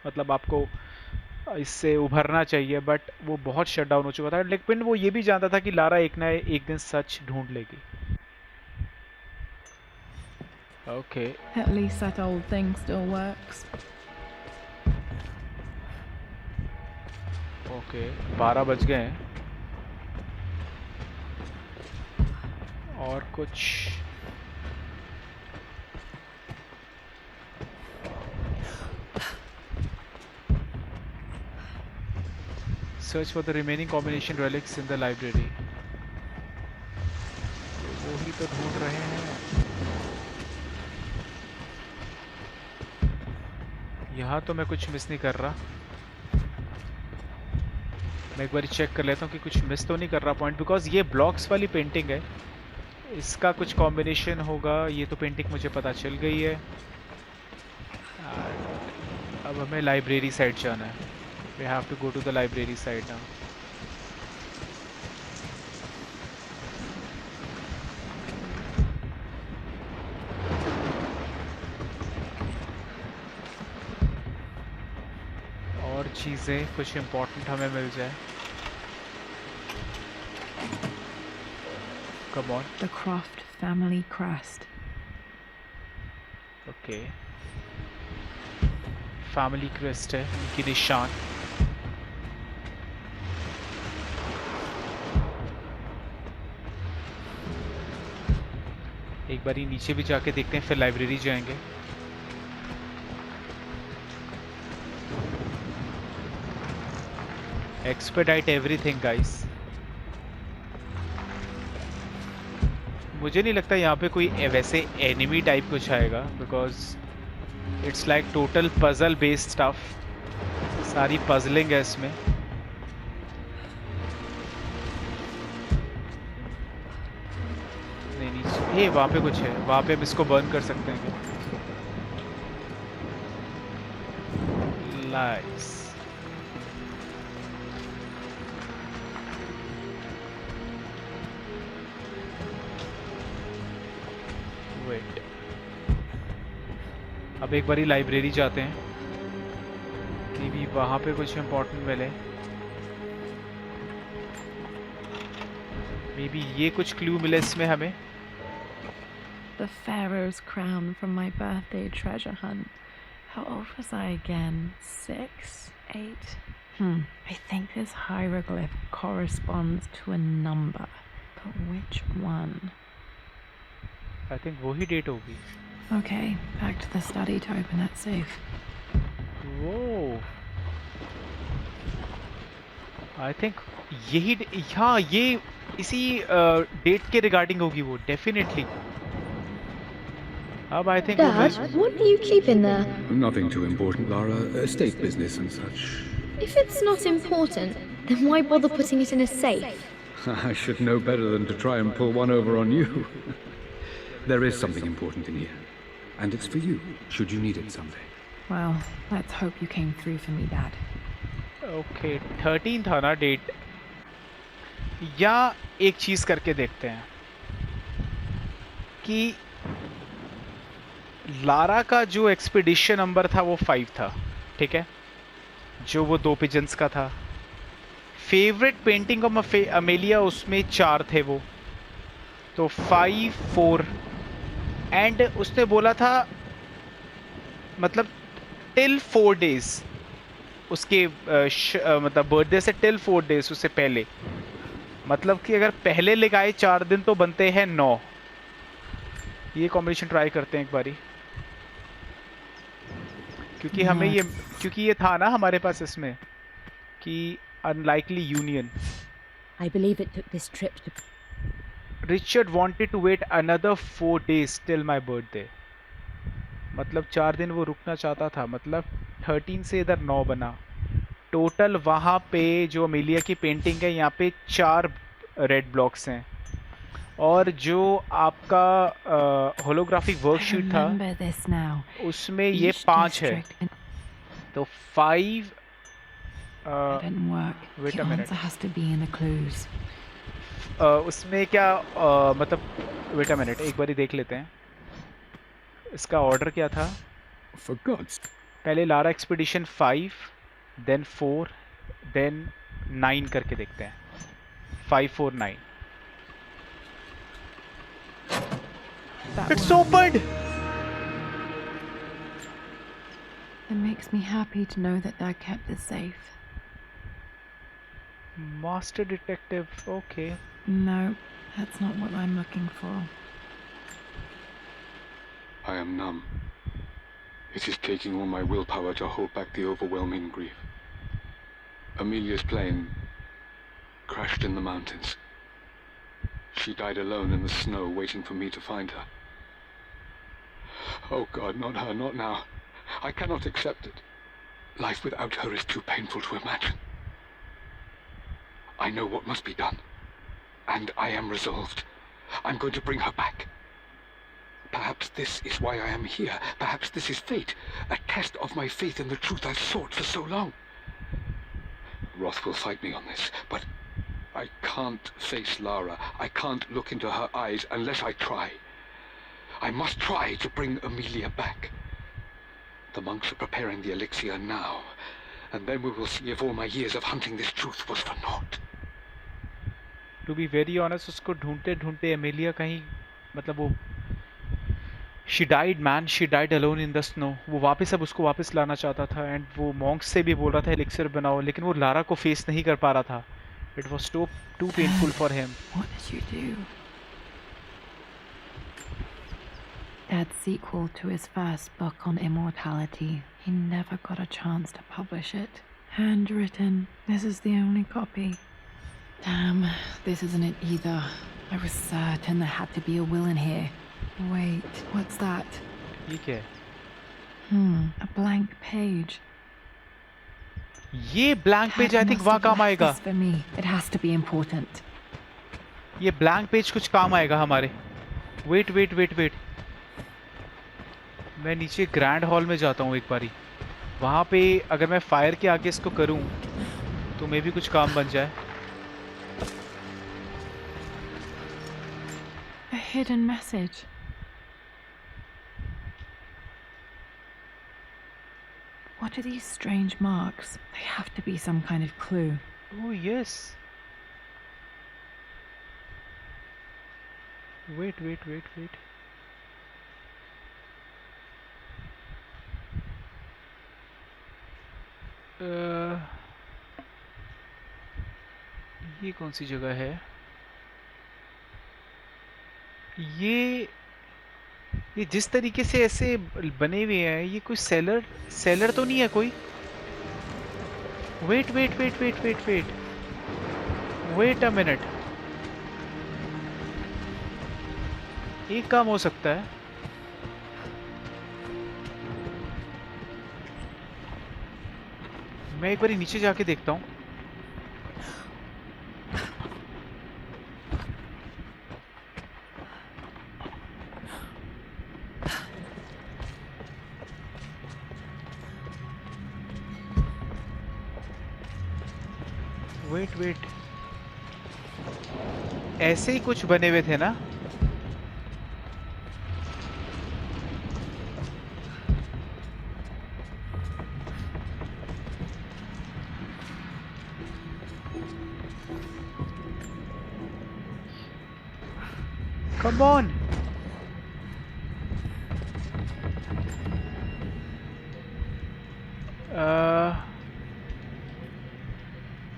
Speaker 2: मतलब आपको इससे उभरना चाहिए, बट वो बहुत शट डाउन हो चुका था. लेकिन वो ये भी जानता था कि लारा एक ना एक दिन सच ढूंढ लेगी. Okay.
Speaker 3: At least that old thing still works.
Speaker 2: Okay, 12 बज गए हैं. और कुछ search for the remaining combination relics in the library. वो ही तो ढूंढ रहे हैं. यहाँ तो मैं कुछ मिस नहीं कर रहा. मैं एक बार चेक कर लेता हूँ कि कुछ मिस तो नहीं कर रहा पॉइंट, बिकॉज ये ब्लॉक्स वाली पेंटिंग है, इसका कुछ कॉम्बिनेशन होगा. ये तो पेंटिंग मुझे पता चल गई है. अब हमें लाइब्रेरी साइड जाना है. We have to go to the library side now. और चीज़ें कुछ इम्पोर्टेंट हमें मिल जाए. Come on.
Speaker 3: The Croft family crest.
Speaker 2: Okay. Family crest है, उनकी निशान. एक बारी नीचे भी जाके देखते हैं, फिर लाइब्रेरी जाएंगे. Expedite everything, guys. मुझे नहीं लगता यहाँ पे कोई वैसे एनिमी टाइप कुछ आएगा, because it's like total puzzle based stuff. सारी पजलिंग है इसमें। नहीं नहीं, ये वहाँ पे कुछ है, वहाँ पे हम इसको बर्न कर सकते हैं क्या? नाइस। वेट, अब एक बारी लाइब्रेरी जाते हैं, मे बी वहाँ पे कुछ इम्पोर्टेंट मिले। मे बी ये कुछ क्लू मिले इसमें हमें।
Speaker 3: The Pharaoh's crown from my birthday treasure hunt. How old was I again? 6? 8? I think this hieroglyph corresponds to a number. But which one?
Speaker 2: I think वही डेट होगी।
Speaker 3: Okay, back to the study to open that safe.
Speaker 2: Whoa. I think यही, हाँ ये इसी date के regarding होगी वो, definitely. अब I think
Speaker 6: Dad, what do you keep in there?
Speaker 8: Nothing too important, Lara. Estate business and such.
Speaker 6: If it's not important, then why bother putting it in a safe?
Speaker 8: I should know better than to try and pull one over on you. There is something important in here. And it's for you, should you need it someday.
Speaker 3: Well, let's hope you came through for me, Dad.
Speaker 2: Okay, 13 था ना date. या एक चीज करके देखते हैं कि Lara का जो एक्सपीडिशन नंबर था वो 5 था, ठीक है, जो वो 2 पिजन्स का था। फेवरेट पेंटिंग ऑफ अमेलिया उसमें 4 थे वो, तो 5, 4 एंड उसने बोला था मतलब टिल 4 डेज उसके मतलब बर्थडे से टिल 4 डेज उससे पहले, मतलब कि अगर पहले लगाए 4 दिन तो बनते हैं 9। ये कॉम्बिनेशन ट्राई करते हैं एक बारी, क्योंकि हमें ये, क्योंकि ये था ना हमारे पास इसमें कि unlikely union.
Speaker 5: I believe it took this trip to...
Speaker 2: Richard wanted to wait another 4 days till my birthday. मतलब 4 दिन वो रुकना चाहता था, मतलब 13 से इधर 9 बना। टोटल वहाँ पे जो अमेलिया की पेंटिंग है यहाँ पे 4 रेड ब्लॉक्स हैं, और जो आपका होलोग्राफिक वर्कशीट था उसमें ये 5 है, तो 5 वेट अ मिनट, उसमें क्या मतलब वेट अ मिनट, एक बारी देख लेते हैं इसका ऑर्डर क्या था।
Speaker 8: For God's...
Speaker 2: पहले लारा एक्सपीडिशन 5, देन 4, देन 9 करके देखते हैं। 5, 4, 9। It's opened!
Speaker 3: It makes me happy to know that Dad kept this safe.
Speaker 2: Master detective, okay.
Speaker 3: No, that's not what I'm looking for.
Speaker 1: I am numb. It is taking all my willpower to hold back the overwhelming grief. Amelia's plane crashed in the mountains. She died alone in the snow, waiting for me to find her. Oh God, not her, not now. I cannot accept it. Life without her is too painful to imagine. I know what must be done. And I am resolved. I'm going to bring her back. Perhaps this is why I am here. Perhaps this is fate. A test of my faith in the truth I've sought for so long. Roth will fight me on this, but I can't face Lara. I can't look into her eyes unless I try. I must try to bring Amelia back. The monks are preparing the elixir now, and then we will see if all my years of hunting this truth was for naught.
Speaker 2: To be very honest, उसको ढूंढते ढूंढते Amelia कहीं मतलब वो she died man, she died alone in the snow. वो वापस अब उसको वापस लाना चाहता था, एंड वो मॉन्क्स से भी बोल रहा था एलिक्सर बनाओ, लेकिन वो लारा को फेस नहीं कर पा रहा था. It was too painful for him.
Speaker 3: What did you do? Dad's sequel to his first book on immortality. He never got a chance to publish it. Handwritten. This is the only copy. Damn, this isn't it either. I was certain there had to be a will in here. Wait, what's that?
Speaker 2: ये क्या है?
Speaker 3: A blank page.
Speaker 2: ये blank page I think वहाँ काम आएगा.
Speaker 3: For me, it has to be important.
Speaker 2: ये blank page कुछ काम आएगा हमारे. Wait wait wait wait. मैं नीचे ग्रैंड हॉल में जाता हूँ एक बारी. वहाँ पे अगर मैं फायर के आगे इसको करूँ तो मे भी कुछ काम बन जाए.
Speaker 3: A hidden message. What are these strange marks? They have to be some kind of clue.
Speaker 2: Oh yes. Wait, wait, wait, wait. ये कौन सी जगह है? ये जिस तरीके से ऐसे बने हुए हैं, ये कोई सेलर तो नहीं है कोई? Wait wait wait wait wait wait wait a minute. एक काम हो सकता है. मैं एक बार नीचे जाके देखता हूँ. वेट वेट, ऐसे ही कुछ बने हुए थे ना? Come on.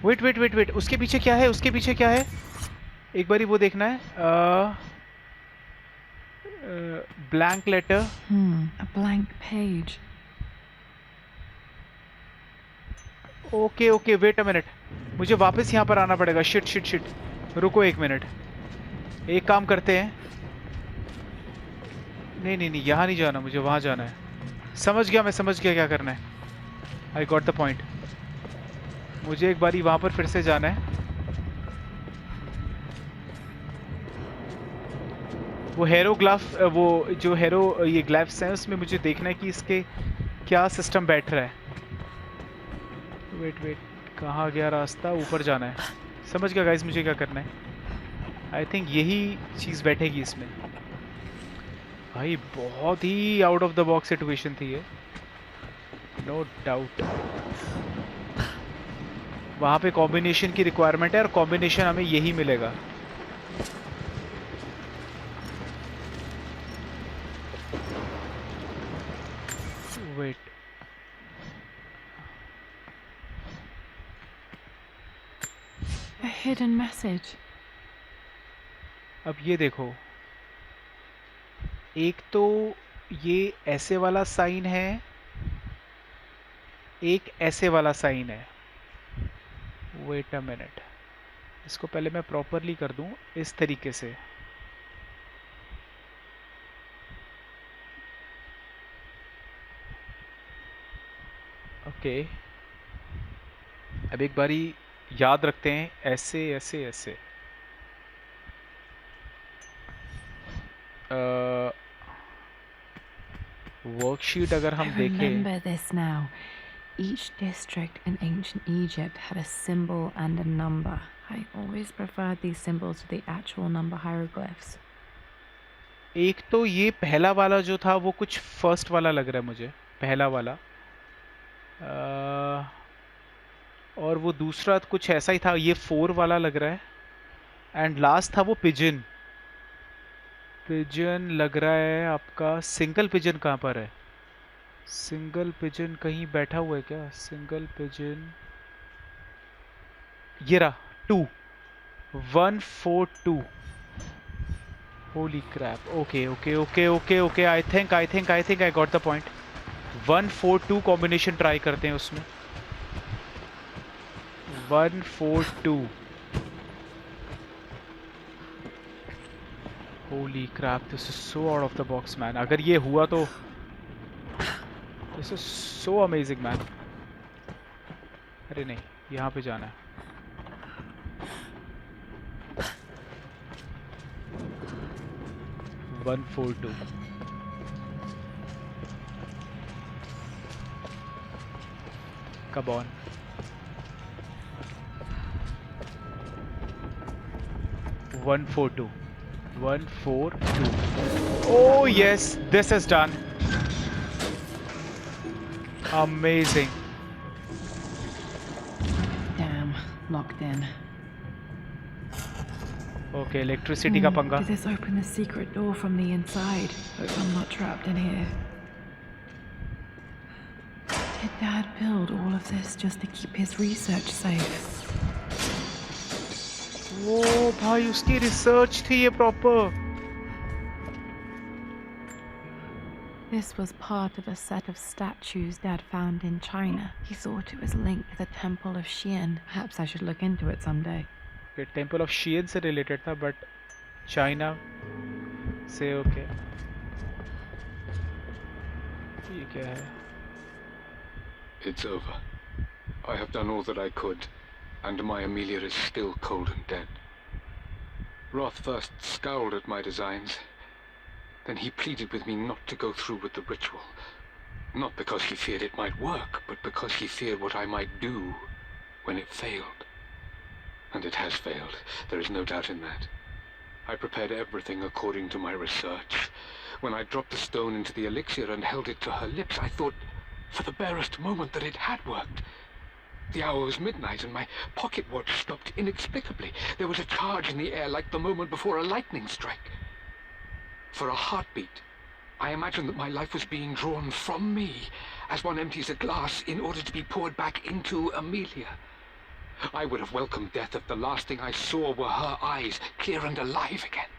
Speaker 2: Wait wait wait wait, उसके पीछे क्या है? उसके पीछे क्या है? एक बारी वो देखना है. Blank letter.
Speaker 3: A blank page.
Speaker 2: Okay okay, wait a minute. मुझे वापस यहाँ पर आना पड़ेगा. Shit shit shit. रुको एक मिनट. एक काम करते हैं. नहीं नहीं नहीं, यहाँ नहीं जाना, मुझे वहाँ जाना है. समझ गया, मैं समझ गया क्या करना है. आई गॉट द पॉइंट. मुझे एक बारी वहाँ पर फिर से जाना है. वो हेरो ग्लाफ, वो जो हेरो ये ग्लाफ्स हैं, उसमें मुझे देखना है कि इसके क्या सिस्टम बैठ रहा है. वेट वेट, कहाँ गया रास्ता? ऊपर जाना है. समझ गया गाइस मुझे क्या करना है. आई थिंक यही चीज़ बैठेगी इसमें. भाई बहुत ही out of the box situation थी ये, नो डाउट. वहाँ पे कॉम्बिनेशन की रिक्वायरमेंट है और कॉम्बिनेशन हमें यही मिलेगा. Wait,
Speaker 3: A hidden message.
Speaker 2: अब ये देखो, एक तो ये ऐसे वाला साइन है, एक ऐसे वाला साइन है. वेट अ मिनट, इसको पहले मैं प्रॉपरली कर दूं इस तरीके से. ओके, अब एक बारी याद रखते हैं, ऐसे ऐसे ऐसे. वर्कशीट अगर हम देखें.
Speaker 3: Remember this now. Each district in ancient Egypt had a symbol and a number. I always preferred these symbols to the actual number hieroglyphs.
Speaker 2: एक तो ये पहला वाला जो था वो कुछ फर्स्ट वाला लग रहा है मुझे, पहला वाला. और वो दूसरा कुछ ऐसा ही था, ये 4 वाला लग रहा है. एंड लास्ट था वो पिजन. पिजन लग रहा है आपका. सिंगल पिजन कहाँ पर है? सिंगल पिजन कहीं बैठा हुआ है क्या? सिंगल पिजन ये रहा. 2 142. Holy crap. Okay okay okay okay okay, I think I got the point. 142 combination try करते हैं उसमें. 142. Holy crap, this is so out of the box man. अगर ये हुआ तो this is so amazing man. अरे नहीं, यहाँ पे जाना है। One 142 Come on. 142. 142. Oh yes, this is done. Amazing.
Speaker 3: Damn, locked in.
Speaker 2: Okay, electricity का पंगा.
Speaker 3: Did this open the secret door from the inside? Hope I'm not trapped in here. Did Dad build all of this just to keep his research safe?
Speaker 2: वो भाई उसकी research थी ये proper.
Speaker 3: This was part of a set of statues Dad found in China. He thought it was linked to the Temple of Xian. Perhaps I should look into it someday.
Speaker 2: Okay, Temple of Xian से related था, but China से okay. ये क्या है?
Speaker 1: It's over. I have done all that I could, and my Amelia is still cold and dead. Roth first scowled at my designs. Then he pleaded with me not to go through with the ritual. Not because he feared it might work, but because he feared what I might do when it failed. And it has failed. There is no doubt in that. I prepared everything according to my research. When I dropped the stone into the elixir and held it to her lips, I thought for the barest moment that it had worked. The hour was midnight and my pocket watch stopped inexplicably. There was a charge in the air like the moment before a lightning strike. For a heartbeat, I imagined that my life was being drawn from me as one empties a glass in order to be poured back into Amelia. I would have welcomed death if the last thing I saw were her eyes, clear and alive again.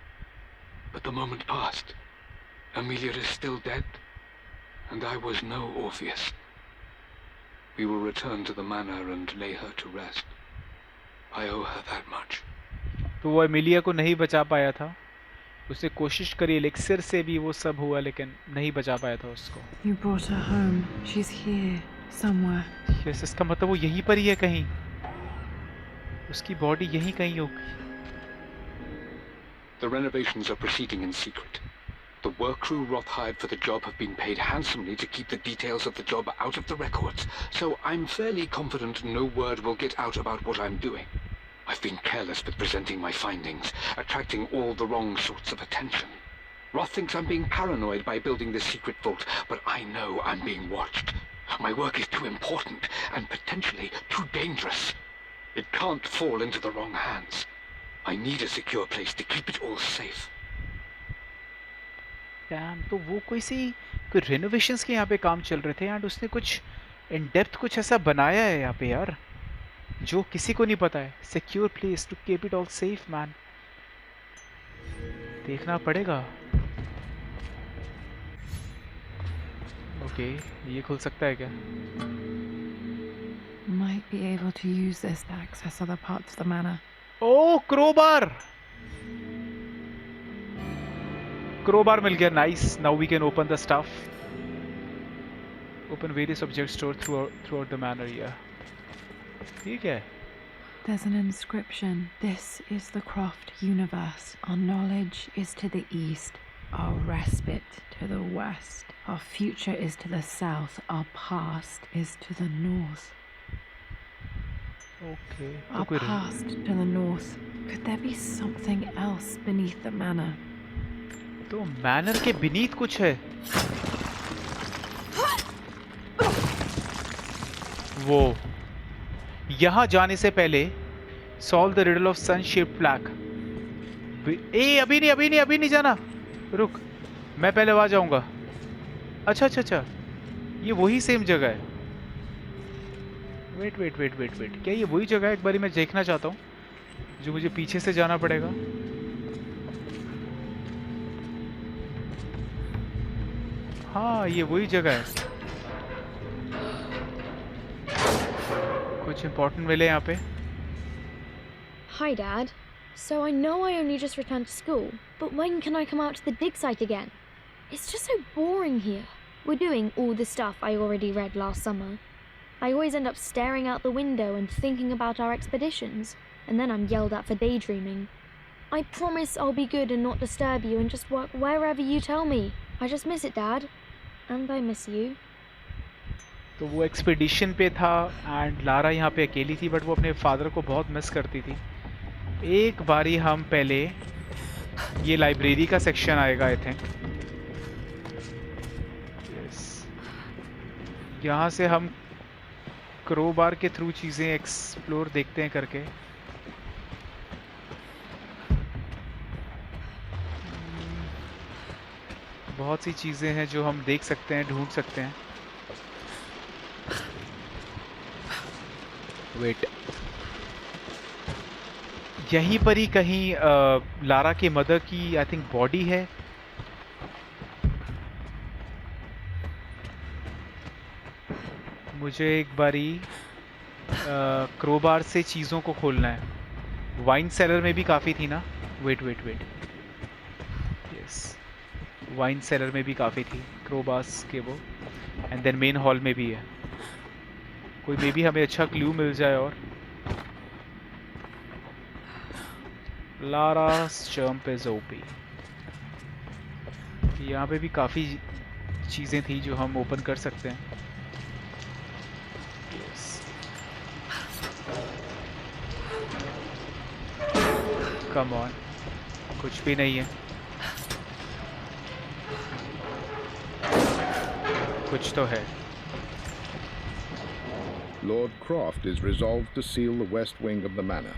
Speaker 1: But the moment passed. Amelia is still dead, and I was no Orpheus. We will return to the manor and lay her to rest. I owe her that much.
Speaker 2: तो वो Emilia को नहीं बचा पाया था. उसने कोशिश करी एलिक्सिर से भी वो सब हुआ लेकिन नहीं बचा पाया था उसको.
Speaker 3: You brought her home. She's here somewhere.
Speaker 2: Yes, इसका मतलब वो यहीं पर ही है कहीं. उसकी बॉडी यहीं कहीं होगी.
Speaker 1: The renovations are proceeding in secret. The work crew Roth hired for the job have been paid handsomely to keep the details of the job out of the records, so I'm fairly confident no word will get out about what I'm doing. I've been careless with presenting my findings, attracting all the wrong sorts of attention. Roth thinks I'm being paranoid by building this secret vault, but I know I'm being watched. My work is too important and potentially too dangerous. It can't fall into the wrong hands. I need a secure place to keep it all safe.
Speaker 2: Damn, तो वो कोई renovations के यहाँ पे काम चल रहे थे एंड उसने कुछ इन डेप्थ कुछ ऐसा बनाया है यहाँ पे यार जो किसी को नहीं पता है. Secure place to keep it all safe man. देखना पड़ेगा. ओके, ये खुल सकता है क्या?
Speaker 3: Might be able to use this to access other parts of the manor.
Speaker 2: Oh, crowbar! Crowbar मिल गया. Nice. Now we can open the stuff. Open various objects stored throughout the manor. Yeah. ठीक है.
Speaker 3: There's an inscription. This is the Croft universe. Our knowledge is to the east. Our respite to the west. Our future is to the south. Our past is to the north.
Speaker 2: Okay.
Speaker 3: Our past to the north. Could there be something else beneath the manor?
Speaker 2: तो manner के beneath कुछ है. वो यहाँ जाने से पहले solve the riddle of sun-shaped flag. अभी नहीं जाना. रुक, मैं पहले वहाँ जाऊँगा. अच्छा. ये वही सेम जगह है. वेट. क्या ये वही जगह है? एक बारी मैं देखना चाहता हूँ जो मुझे पीछे से जाना पड़ेगा. हाँ, ये वही जगह है. कुछ इम्पोर्टेंट मिले यहाँ पे.
Speaker 6: Hi, Dad. So I know I only just returned to school, but when can I come out to the dig site again? It's just so boring here. We're doing all the stuff I already read last summer. I always end up staring out the window and thinking about our expeditions, and then I'm yelled at for daydreaming. I promise I'll be good and not disturb you and just work wherever you tell me. I just miss it, Dad. And I miss you.
Speaker 2: तो वो expedition पे था and Lara यहाँ पे अकेली थी, but वो अपने फादर को बहुत मिस करती थी. एक बारी हम पहले ये लाइब्रेरी का सेक्शन आएगा आई थिंक. यस, यहाँ से हम क्रोबार के थ्रू चीज़ें एक्सप्लोर देखते हैं करके. बहुत सी चीज़ें हैं जो हम देख सकते हैं, ढूंढ सकते हैं. वेट, यहीं पर ही कहीं लारा के मदर की आई थिंक बॉडी है. मुझे एक बारी क्रोबार से चीज़ों को खोलना है. वाइन सेलर में भी काफ़ी थी ना. Wait wait wait, yes, wine cellar में भी काफ़ी थी क्रोबार्स के वो. एंड देन मेन हॉल में भी है. कोई मे भी हमें अच्छा क्लू मिल जाए. और लारा's jump is OP. यहाँ पे भी काफ़ी चीज़ें थी जो हम ओपन कर सकते हैं. कम ऑन, कुछ भी नहीं है. कुछ तो है.
Speaker 7: Lord Croft is resolved to seal the west wing of the manor.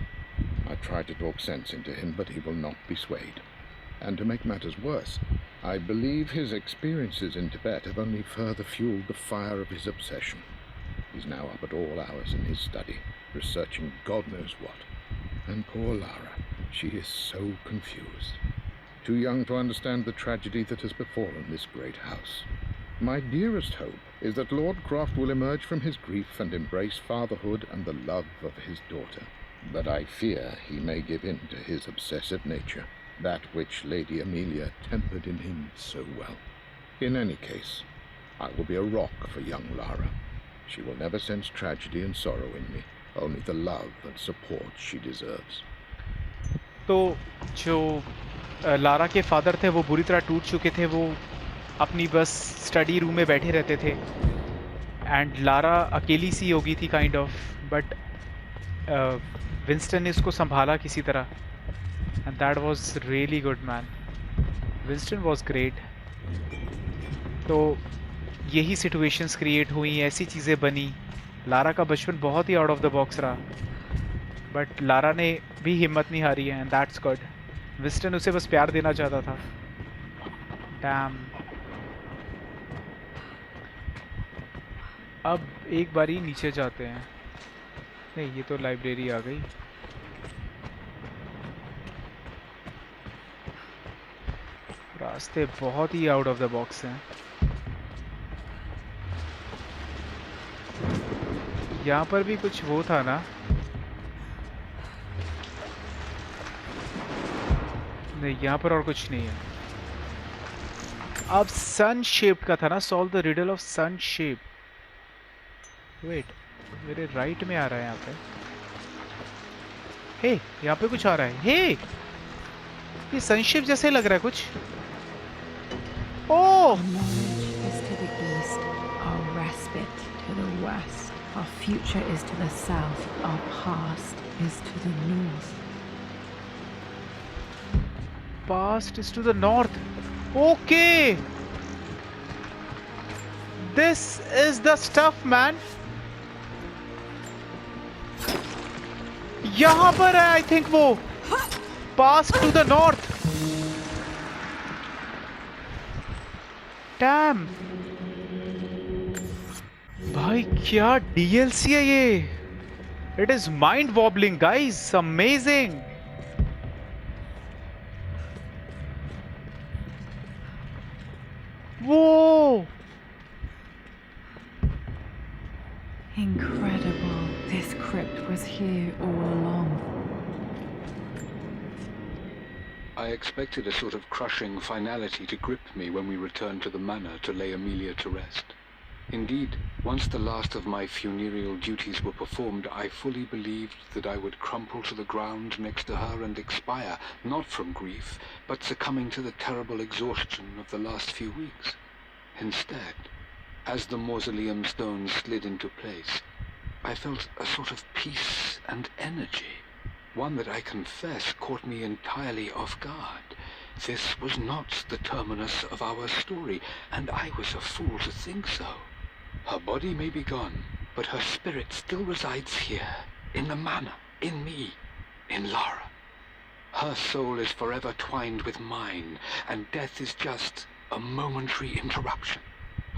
Speaker 7: I tried to talk sense into him, but he will not be swayed. And to make matters worse, I believe his experiences in Tibet have only further fueled the fire of his obsession. He's now up at all hours in his study, researching God knows what. And poor Lara, she is so confused. Too young to understand the tragedy that has befallen this great house. My dearest hope is that Lord Croft will emerge from his grief and embrace fatherhood and the love of his daughter. But I fear he may give in to his obsessive nature, that which Lady Amelia tempered in him so well. In any case, I will be a rock for young Lara. She will never sense tragedy and sorrow in me, only the love and support she deserves.
Speaker 2: तो जो Lara के father थे वो बुरी तरह टूट चुके थे. वो अपनी बस स्टडी रूम में बैठे रहते थे एंड लारा अकेली सी होगी थी काइंड ऑफ. बट विंस्टन ने इसको संभाला किसी तरह and that was really good man. Winston was great. तो यही सिचुएशंस क्रिएट हुई, ऐसी चीज़ें बनी. लारा का बचपन बहुत ही आउट ऑफ द बॉक्स रहा, बट लारा ने भी हिम्मत नहीं हारी है एंड दैट्स गुड. विंस्टन उसे बस प्यार देना चाहता था. डैम. अब एक बारी नीचे जाते हैं. नहीं, ये तो लाइब्रेरी आ गई. रास्ते बहुत ही आउट ऑफ द बॉक्स हैं. यहाँ पर भी कुछ वो था ना. नहीं, यहाँ पर और कुछ नहीं है. अब सन शेप का था ना. Solve the riddle of sun shape. Wait, मेरे राइट में आ रहा है यहाँ पे. हे, यहाँ पे कुछ आ रहा है. हे, ये सनशिप जैसे लग रहा है कुछ. ओह,
Speaker 3: Knowledge is to the east, our respite to the west, our future is to the south, our past is to the north.
Speaker 2: past is to the north. Okay, this is the stuff, man. यहाँ पर है I think वो past to the north. Damn. भाई क्या DLC है ये. It is mind wobbling guys. Amazing. Whoa.
Speaker 3: Incredible. This crypt was here all along.
Speaker 1: I expected a sort of crushing finality to grip me when we returned to the manor to lay Amelia to rest. Indeed, once the last of my funereal duties were performed, I fully believed that I would crumple to the ground next to her and expire, not from grief, but succumbing to the terrible exhaustion of the last few weeks. Instead, as the mausoleum stones slid into place, I felt a sort of peace and energy, one that I confess caught me entirely off guard. This was not the terminus of our story, and I was a fool to think so. Her body may be gone, but her spirit still resides here, in the manor, in me, in Lara. Her soul is forever twined with mine, and death is just a momentary interruption.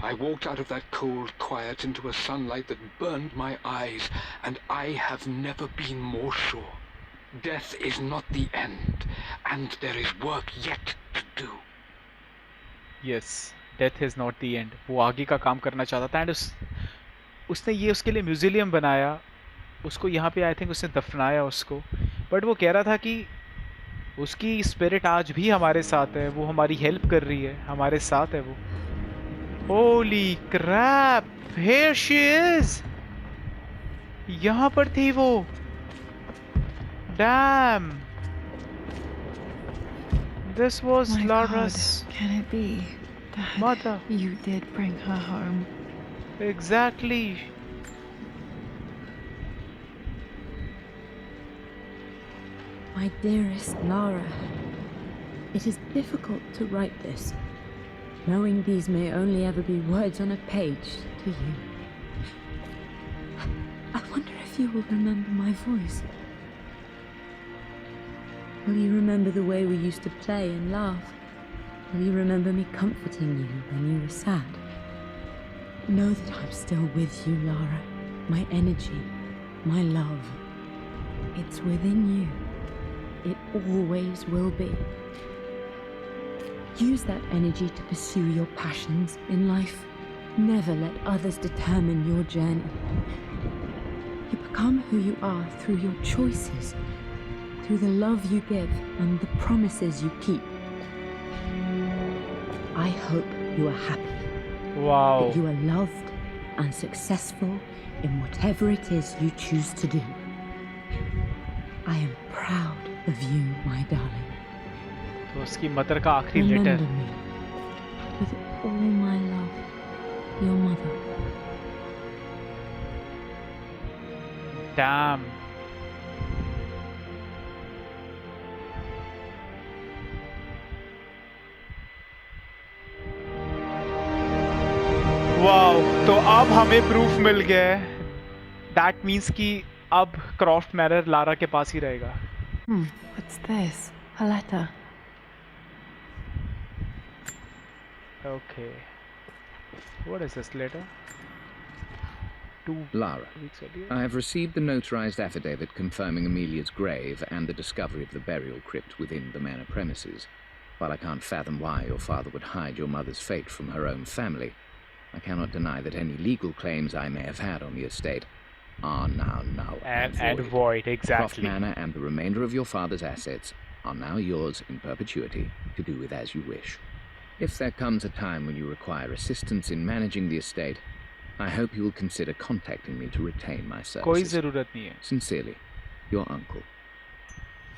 Speaker 1: I walked out of that cold quiet into a sunlight that burned my eyes, and I have never been more sure. Death is not the end, and there is work yet to do.
Speaker 2: Yes, death is not the end. वो आगे का काम करना चाहता था, and उसने ये उसके लिए म्यूजियम बनाया, उसको यहाँ पे आई थिंक उसने दफनाया उसको, बट वो कह रहा था कि उसकी स्पिरिट आज भी हमारे साथ है, वो हमारी हेल्प कर रही है, हमारे साथ है वो. Holy crap! Here she is! यहाँ पर थी वो. Damn! This was
Speaker 3: My
Speaker 2: Lara's
Speaker 3: God, can it be that
Speaker 2: mother.
Speaker 3: you did bring her home?
Speaker 2: Exactly.
Speaker 5: My dearest Lara, it is difficult to write this, knowing these may only ever be words on a page to you. I wonder if you will remember my voice. Will you remember the way we used to play and laugh? Will you remember me comforting you when you were sad? Know that I'm still with you, Lara. My energy, my love. It's within you. It always will be. Use that energy to pursue your passions in life. Never let others determine your journey. You become who you are through your choices, through the love you give and the promises you keep. I hope you are happy.
Speaker 2: Wow.
Speaker 5: That you are loved and successful in whatever it is you choose to do. I am proud of you, my darling.
Speaker 2: तो उसकी mother का आखिरी
Speaker 5: Remember
Speaker 2: letter.
Speaker 5: me with all my love, your mother.
Speaker 2: Damn. Wow, तो अब हमें proof मिल गया है. That means कि अब क्रॉफ्ट मैनर लारा के पास ही रहेगा.
Speaker 3: What's this? A letter.
Speaker 2: Okay. What is this letter?
Speaker 4: Lara,
Speaker 2: Weeks earlier.
Speaker 4: I have received the notarized affidavit confirming Amelia's grave and the discovery of the burial crypt within the manor premises. While I can't fathom why your father would hide your mother's fate from her own family, I cannot deny that any legal claims I may have had on the estate are now null
Speaker 2: And void,
Speaker 4: Croft
Speaker 2: exactly.
Speaker 4: Manor and the remainder of your father's assets are now yours in perpetuity to do with as you wish. If there comes a time when you require assistance in managing the estate, I hope you will consider contacting me to retain my
Speaker 2: कोई
Speaker 4: services.
Speaker 2: ज़रूरत नहीं है.
Speaker 4: Sincerely, your uncle.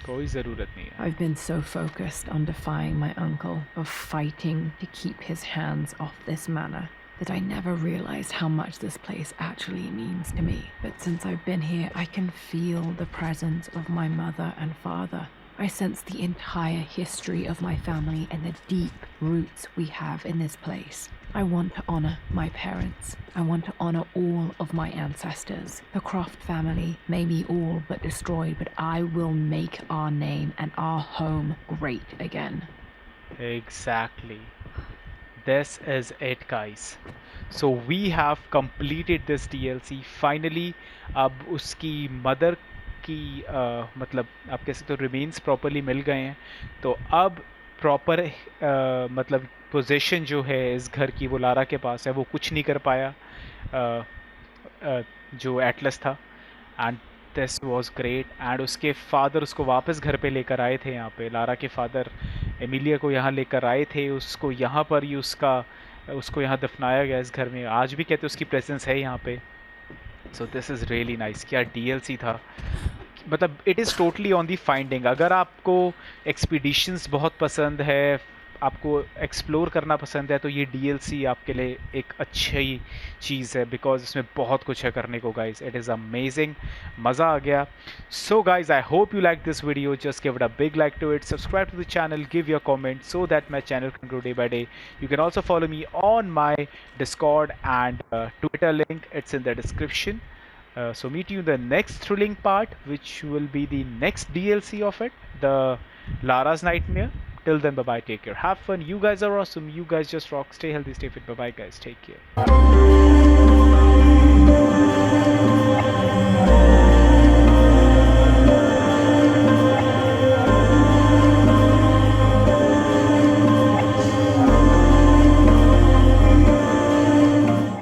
Speaker 2: कोई ज़रूरत नहीं है.
Speaker 3: I've been so focused on defying my uncle, of fighting to keep his hands off this manor, that I never realized how much this place actually means to me. But since I've been here, I can feel the presence of my mother and father. I sense the entire history of my family and the deep roots we have in this place. I want to honor my parents. I want to honor all of my ancestors. The Croft family may be all but destroyed, but I will make our name and our home great again.
Speaker 2: Exactly. This is it, guys. So we have completed this DLC. Finally, अब उसकी mother की मतलब आप कह सकते हो remains properly मिल गए हैं. तो अब प्रॉपर मतलब पोजीशन जो है इस घर की वो लारा के पास है. वो कुछ नहीं कर पाया जो एटलस था. And this was great. And उसके फादर उसको वापस घर पे लेकर आए थे. यहाँ पे लारा के फादर एमिलिया को यहाँ लेकर आए थे. उसको यहाँ पर ही उसका उसको यहाँ दफनाया गया इस घर में, आज भी कहते हैं उसकी प्रेजेंस है यहाँ पे। So this is really nice. क्या डीएलसी था, मतलब it is totally on the finding. अगर आपको एक्सपीडिशंस बहुत पसंद है, आपको एक्सप्लोर करना पसंद है, तो ये डीएलसी आपके लिए एक अच्छी चीज़ है, बिकॉज इसमें बहुत कुछ है करने को गाइज। इट इज़ अमेजिंग, मज़ा आ गया। So guys, I hope you like this video, just give it a big like to it, subscribe to the channel, give your comment so that my channel can grow day by day. You can also follow me on my Discord and Twitter link, it's in the description. So meet you in the next thrilling part, which will be the next DLC of it, the Lara's Nightmare. Till then, bye bye, take care, have fun. You guys are awesome, you guys just rock, stay healthy, stay fit. Bye bye guys, take care.